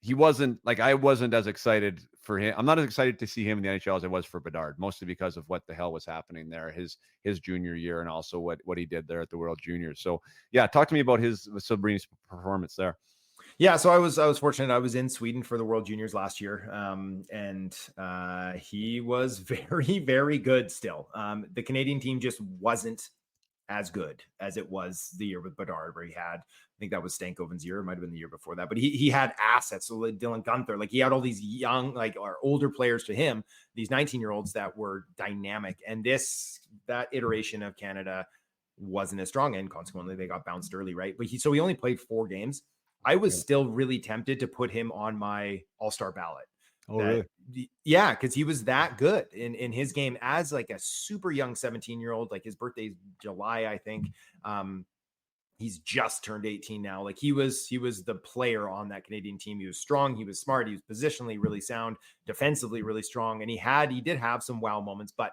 he wasn't like, I wasn't as excited for him. I'm not as excited to see him in the NHL as I was for Bedard, mostly because of what the hell was happening there his junior year, and also what he did there at the World Juniors. So yeah, talk to me about Celebrini performance there. Yeah, so I was fortunate. I was in Sweden for the World Juniors last year, and he was very, very good still. The Canadian team just wasn't as good as it was the year with Bedard, where he had, I think that was Stankoven's year, it might have been the year before that, but he had assets. So like Dylan Gunther, like, he had all these young, like, or older players to him, these 19-year-olds that were dynamic. And that iteration of Canada wasn't as strong, and consequently they got bounced early, right? But he only played 4 games. I was still really tempted to put him on my all-star ballot, Oh, that, really? yeah, because he was that good in his game as like a super young 17-year-old. Like his birthday's July, I think. He's just turned 18 now. Like he was the player on that Canadian team. He was strong, he was smart, he was positionally really sound, defensively really strong, and he did have some wow moments. But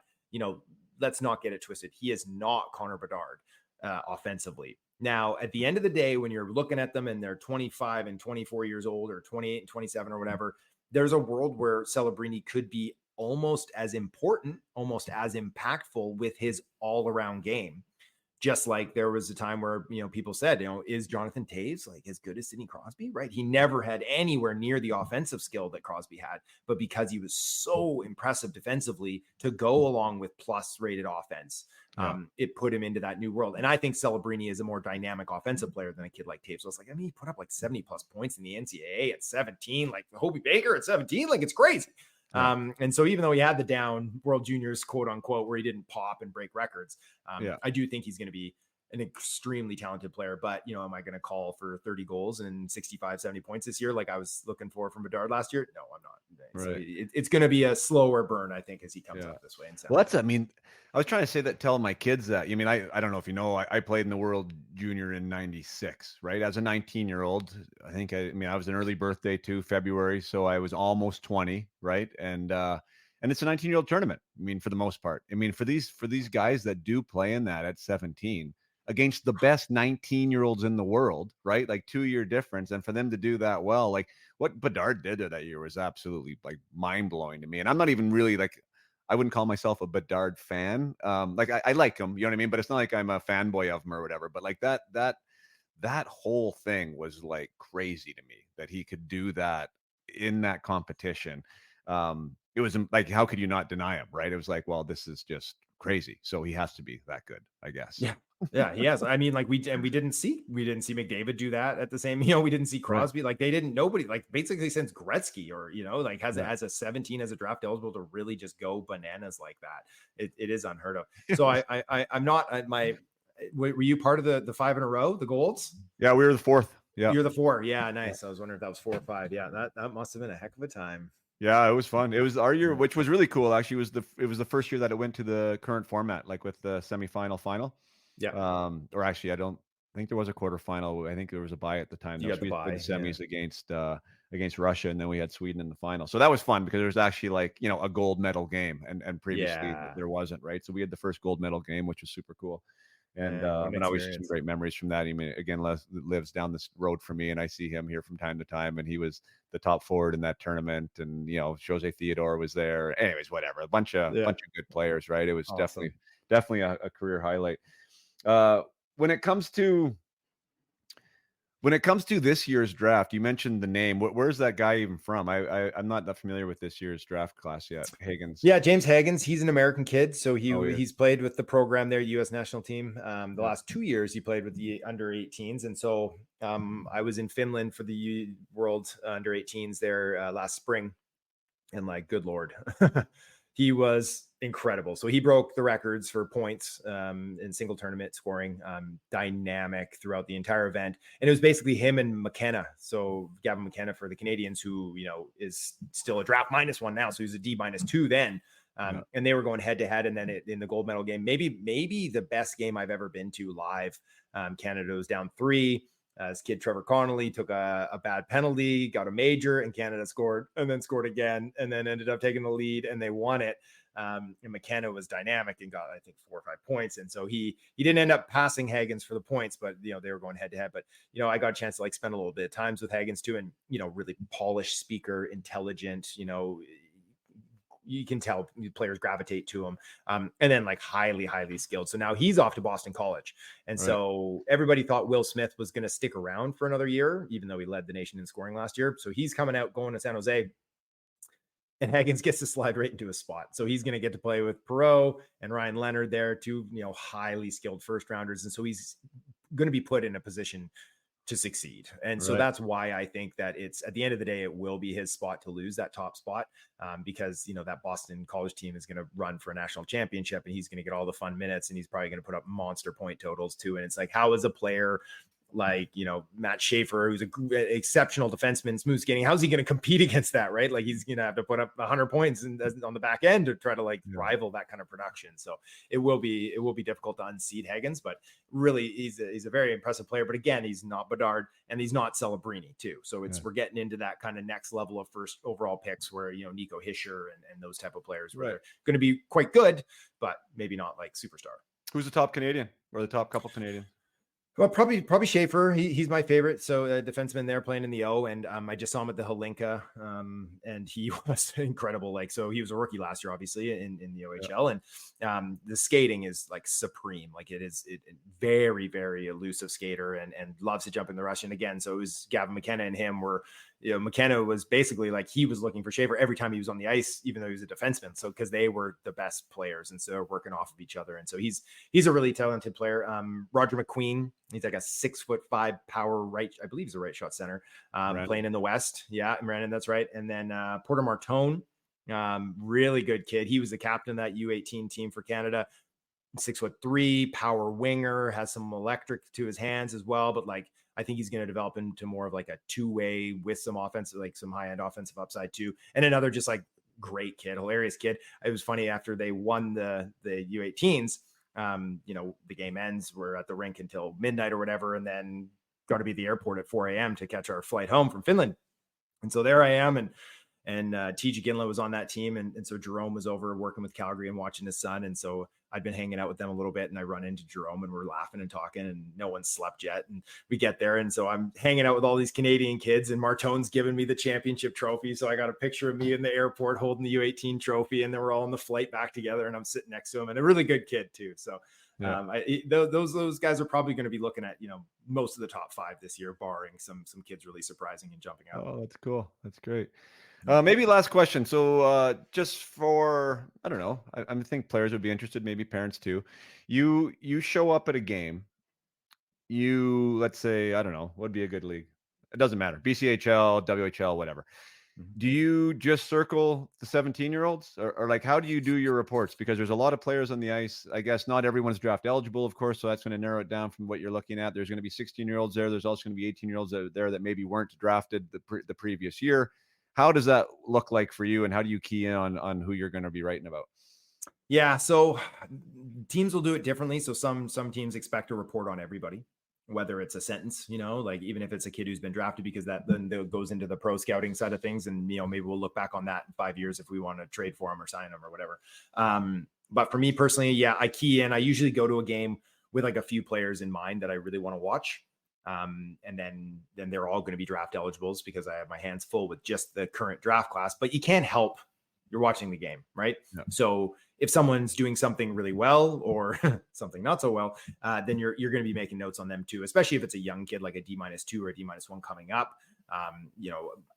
let's not get it twisted. He is not Connor Bedard offensively. Now, at the end of the day, when you're looking at them and they're 25 and 24 years old, or 28 and 27 or whatever, there's a world where Celebrini could be almost as important, almost as impactful with his all-around game. Just like there was a time where, people said, is Jonathan Toews like as good as Sidney Crosby? Right. He never had anywhere near the offensive skill that Crosby had, but because he was so impressive defensively to go along with plus rated offense, it put him into that new world. And I think Celebrini is a more dynamic offensive player than a kid like Toews. So it's like, he put up like 70 plus points in the NCAA at 17, like Hobie Baker at 17, like it's crazy. And so even though he had the down World Juniors, quote unquote, where he didn't pop and break records, I do think he's going to be an extremely talented player. But, am I going to call for 30 goals and 65, 70 points this year like I was looking for from Bedard last year? No, I'm not. So it's going to be a slower burn, I think, as he comes up this way. Well, I was trying to say that, telling my kids that. I don't know if you know, I played in the World Junior in '96, right? As a 19-year-old, I think I was an early birthday too, February, so I was almost 20, right? And it's a 19-year-old tournament. For the most part, for these guys that do play in that at 17 against the best 19-year-olds in the world, right? Like 2-year difference, and for them to do that well, like what Bedard did that year was absolutely like mind blowing to me. And I'm not even really like, I wouldn't call myself a Bedard fan. Like I like him, you know what I mean? But it's not like I'm a fanboy of him or whatever. But like that whole thing was like crazy to me that he could do that in that competition. It was like, how could you not deny him, right? It was like, well, this is just crazy. So he has to be that good, I guess. Yeah. Yeah, he has. Like we didn't see McDavid do that at the same, we didn't see Crosby. Like nobody, like basically since Gretzky, or, like has a 17 as a draft eligible to really just go bananas like that. It is unheard of. So I'm not were you part of the 5 in a row, the Golds? Yeah, we were the 4th. Yeah. You're the 4. Yeah, nice. I was wondering if that was 4 or 5. Yeah, that must have been a heck of a time. Yeah, it was fun. It was our year, which was really cool. Actually, it was the first year that it went to the current format, like with the semifinal, final. Yeah. Or actually, I don't think there was a quarterfinal. I think there was a bye at the time. You got the bye, the semis against Russia, and then we had Sweden in the final. So that was fun because there was actually like, a gold medal game, and previously there wasn't, right? So we had the first gold medal game, which was super cool. And obviously some great memories from that. Again, Les lives down this road from me, and I see him here from time to time. And he was the top forward in that tournament, and Jose Theodore was there. Anyways, whatever, a bunch of good players, right? It was awesome. definitely a career highlight. When it comes to this year's draft, you mentioned the name. Where's that guy even from? I'm not that familiar with this year's draft class yet. Hagens. Yeah, James Hagens. He's an American kid, so he's played with the program there, U.S. national team. The last 2 years, he played with the under 18s, and so I was in Finland for the World under 18s there last spring, and like, good Lord. He was incredible. So he broke the records for points in single tournament scoring, dynamic throughout the entire event. And it was basically him and McKenna. So Gavin McKenna for the Canadians, who, is still a draft -1 now. So he was a D-2 then. And they were going head to head. And then in the gold medal game, maybe the best game I've ever been to live. Canada was down 3. This kid, Trevor Connolly, took a bad penalty, got a major, and Canada scored, and then scored again, and then ended up taking the lead, and they won it. And McKenna was dynamic and got, I think, 4 or 5 points. And so he didn't end up passing Hagens for the points, but, they were going head to head. But, I got a chance to like spend a little bit of times with Hagens too, and, really polished speaker, intelligent, you can tell players gravitate to him. And then like highly, highly skilled. So now he's off to Boston College. And so everybody thought Will Smith was going to stick around for another year, even though he led the nation in scoring last year. So he's coming out, going to San Jose, and Hagens gets to slide right into a spot. So he's going to get to play with Perreault and Ryan Leonard there, 2, highly skilled first rounders. And so he's going to be put in a position to succeed. And so that's why I think that it's, at the end of the day, it will be his spot to lose that top spot, because, that Boston College team is going to run for a national championship, and he's going to get all the fun minutes, and he's probably going to put up monster point totals too. And it's like, how is a player like, Matt Schaefer, who's an exceptional defenseman, smooth skating. How's he going to compete against that, right? Like, he's going to have to put up 100 points on the back end to try to like rival that kind of production. So it will be difficult to unseat Higgins, but really he's a very impressive player. But again, he's not Bedard and he's not Celebrini too. So we're getting into that kind of next level of first overall picks where, Nico Hischier and those type of players where they're going to be quite good, but maybe not like superstar. Who's the top Canadian or the top couple Canadian? Well, probably Schaefer. He's my favorite. So defenseman there playing in the O, and I just saw him at the Holinka, and he was incredible. Like, so he was a rookie last year, obviously in the OHL, and the skating is like supreme. Like it very, very elusive skater, and loves to jump in the rush. And again, so it was Gavin McKenna and him were. McKenna was basically like he was looking for Schaefer every time he was on the ice, even though he was a defenseman. So because they were the best players, and so they're working off of each other. And so he's a really talented player. Roger McQueen, he's like a 6'5" power right. I believe he's a right shot center, playing in the West. Yeah, Brandon, that's right. And then Porter Martone, really good kid. He was the captain of that U18 team for Canada. 6'3", power winger, has some electric to his hands as well, but like. I think he's going to develop into more of like a two-way with some offensive, like some high-end offensive upside too. And another just like great kid, hilarious kid. It was funny after they won the U18s, the game ends. We're at the rink until midnight or whatever, and then got to be at the airport at 4 a.m. to catch our flight home from Finland. And so there I am, and TJ Ginla was on that team, and so Jerome was over working with Calgary and watching his son, and so I'd been hanging out with them a little bit, and I run into Jerome and we're laughing and talking, and no one slept yet. And we get there, and so I'm hanging out with all these Canadian kids, and Martone's giving me the championship trophy. So I got a picture of me in the airport holding the U18 trophy, and then we're all on the flight back together, and I'm sitting next to him, and a really good kid too. So those guys are probably going to be looking at most of the top 5 this year, barring some kids really surprising and jumping out. Oh, that's cool. That's great. Maybe last question. So just for, I don't know, I think players would be interested, maybe parents too. You show up at a game, let's say, I don't know, what would be a good league? It doesn't matter. BCHL, WHL, whatever. Do you just circle the 17-year-olds or like, how do you do your reports? Because there's a lot of players on the ice. I guess not everyone's draft eligible, of course. So that's going to narrow it down from what you're looking at. There's going to be 16-year-olds there. There's also going to be 18-year-olds there that maybe weren't drafted the previous year. How does that look like for you, and how do you key in on who you're going to be writing about? Yeah, so teams will do it differently. So some teams expect a report on everybody, whether it's a sentence, like even if it's a kid who's been drafted, because that then goes into the pro scouting side of things, and maybe we'll look back on that in 5 years if we want to trade for him or sign him or whatever. But for me personally, I key in. I usually go to a game with like a few players in mind that I really want to watch. And then they're all going to be draft eligibles because I have my hands full with just the current draft class, but you can't help, you're watching the game, right? Yeah. So if someone's doing something really well or something not so well, then you're going to be making notes on them too, especially if it's a young kid, like a D-2 or a D-1 coming up.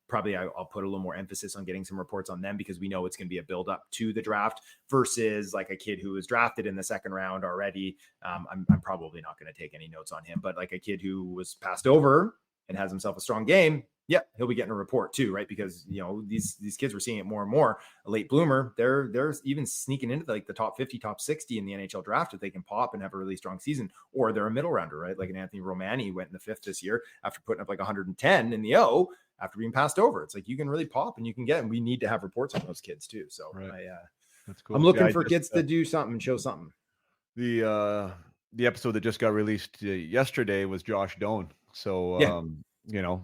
Probably I'll put a little more emphasis on getting some reports on them because we know it's going to be a build up to the draft versus like a kid who was drafted in the second round already. I'm probably not going to take any notes on him, but like a kid who was passed over and has himself a strong game, yeah, he'll be getting a report too, right? Because these kids, we're seeing it more and more. A late bloomer, they're even sneaking into like the top 50, top 60 in the NHL draft if they can pop and have a really strong season, or they're a middle rounder, right? Like an Anthony Romani went in the 5th this year after putting up like 110 in the O after being passed over. It's like you can really pop and you can get, and we need to have reports on those kids too. So that's cool. I'm looking for kids to do something and show something. The episode that just got released yesterday was Josh Doan. So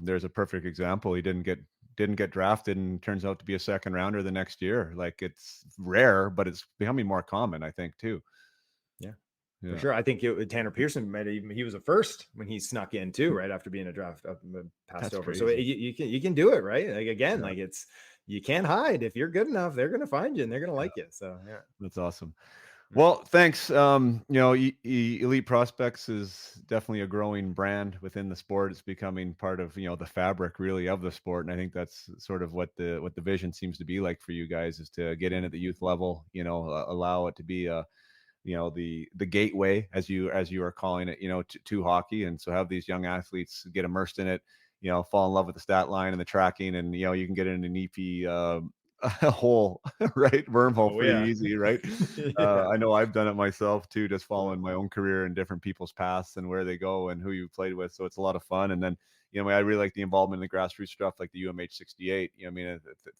there's a perfect example. He didn't get drafted and turns out to be a second rounder the next year. Like, it's rare, but it's becoming more common, I think, too. Yeah. For sure. I think Tanner Pearson he was a first when he snuck in too, right after being a draft passed That's over. Crazy. So you can do it, right? Like again, like it's, you can't hide. If you're good enough, they're going to find you and they're going to like you. So that's awesome. Well, thanks. Elite Prospects is definitely a growing brand within the sport. It's becoming part of, the fabric really of the sport. And I think that's sort of what the vision seems to be like for you guys, is to get in at the youth level, allow it to be the gateway, as you are calling it, to hockey. And so have these young athletes get immersed in it, fall in love with the stat line and the tracking, and, you can get in an EP a hole, right? Wormhole Oh pretty yeah. easy, right? Yeah. I know I've done it myself too, just Yeah. following my own career and different people's paths and where they go and who you played with. So it's a lot of fun. And then, I really like the involvement in the grassroots stuff, like the UMH 68.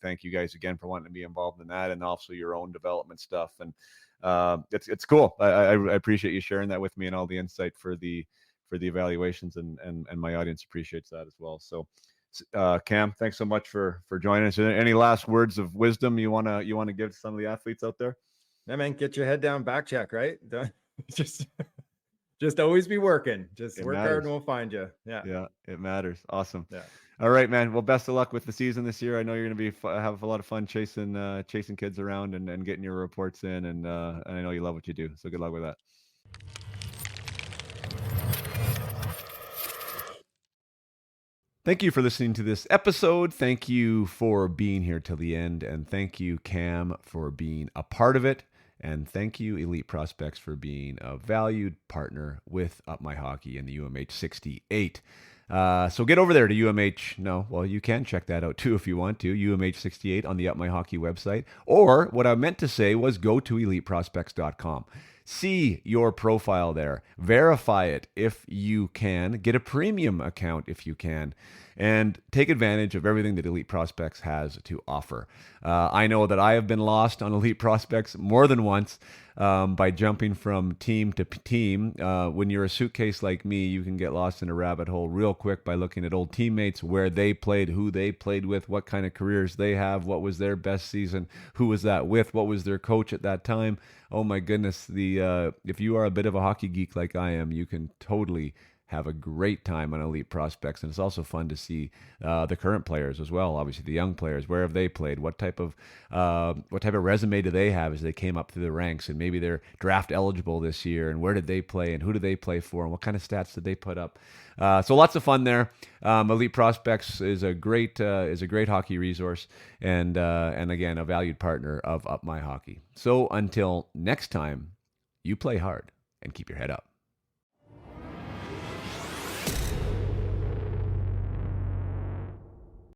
Thank you guys again for wanting to be involved in that, and also your own development stuff. And it's cool. I appreciate you sharing that with me and all the insight for the evaluations, and my audience appreciates that as well. So, Cam, thanks so much for joining us. Any last words of wisdom you wanna give to some of the athletes out there? Yeah, man, get your head down, back check, right? Just just always be working. Just It work hard matters. and we'll find you. Yeah. Yeah, it matters. Awesome. Yeah. All right, man. Well, best of luck with the season this year. I know you're going to be have a lot of fun chasing kids around and getting your reports in, and I know you love what you do. So good luck with that. Thank you for listening to this episode. Thank you for being here till the end, and thank you, Cam, for being a part of it. And thank you, Elite Prospects, for being a valued partner with Up My Hockey and the UMH 68. So get over there to UMH. No, well, you can check that out too if you want to. UMH 68 on the Up My Hockey website. Or what I meant to say was go to eliteprospects.com. See your profile there. Verify it if you can. Get a premium account if you can. And take advantage of everything that Elite Prospects has to offer. I know that I have been lost on Elite Prospects more than once by jumping from team to team. When you're a suitcase like me, you can get lost in a rabbit hole real quick by looking at old teammates, where they played, who they played with, what kind of careers they have, what was their best season, who was that with, what was their coach at that time. Oh my goodness, if you are a bit of a hockey geek like I am, you can totally have a great time on Elite Prospects. And it's also fun to see the current players as well. Obviously, the young players, where have they played? What type of resume do they have as they came up through the ranks? And maybe they're draft eligible this year. And where did they play? And who did they play for? And what kind of stats did they put up? So lots of fun there. Elite Prospects is a great hockey resource, and again, a valued partner of Up My Hockey. So until next time, you play hard and keep your head up.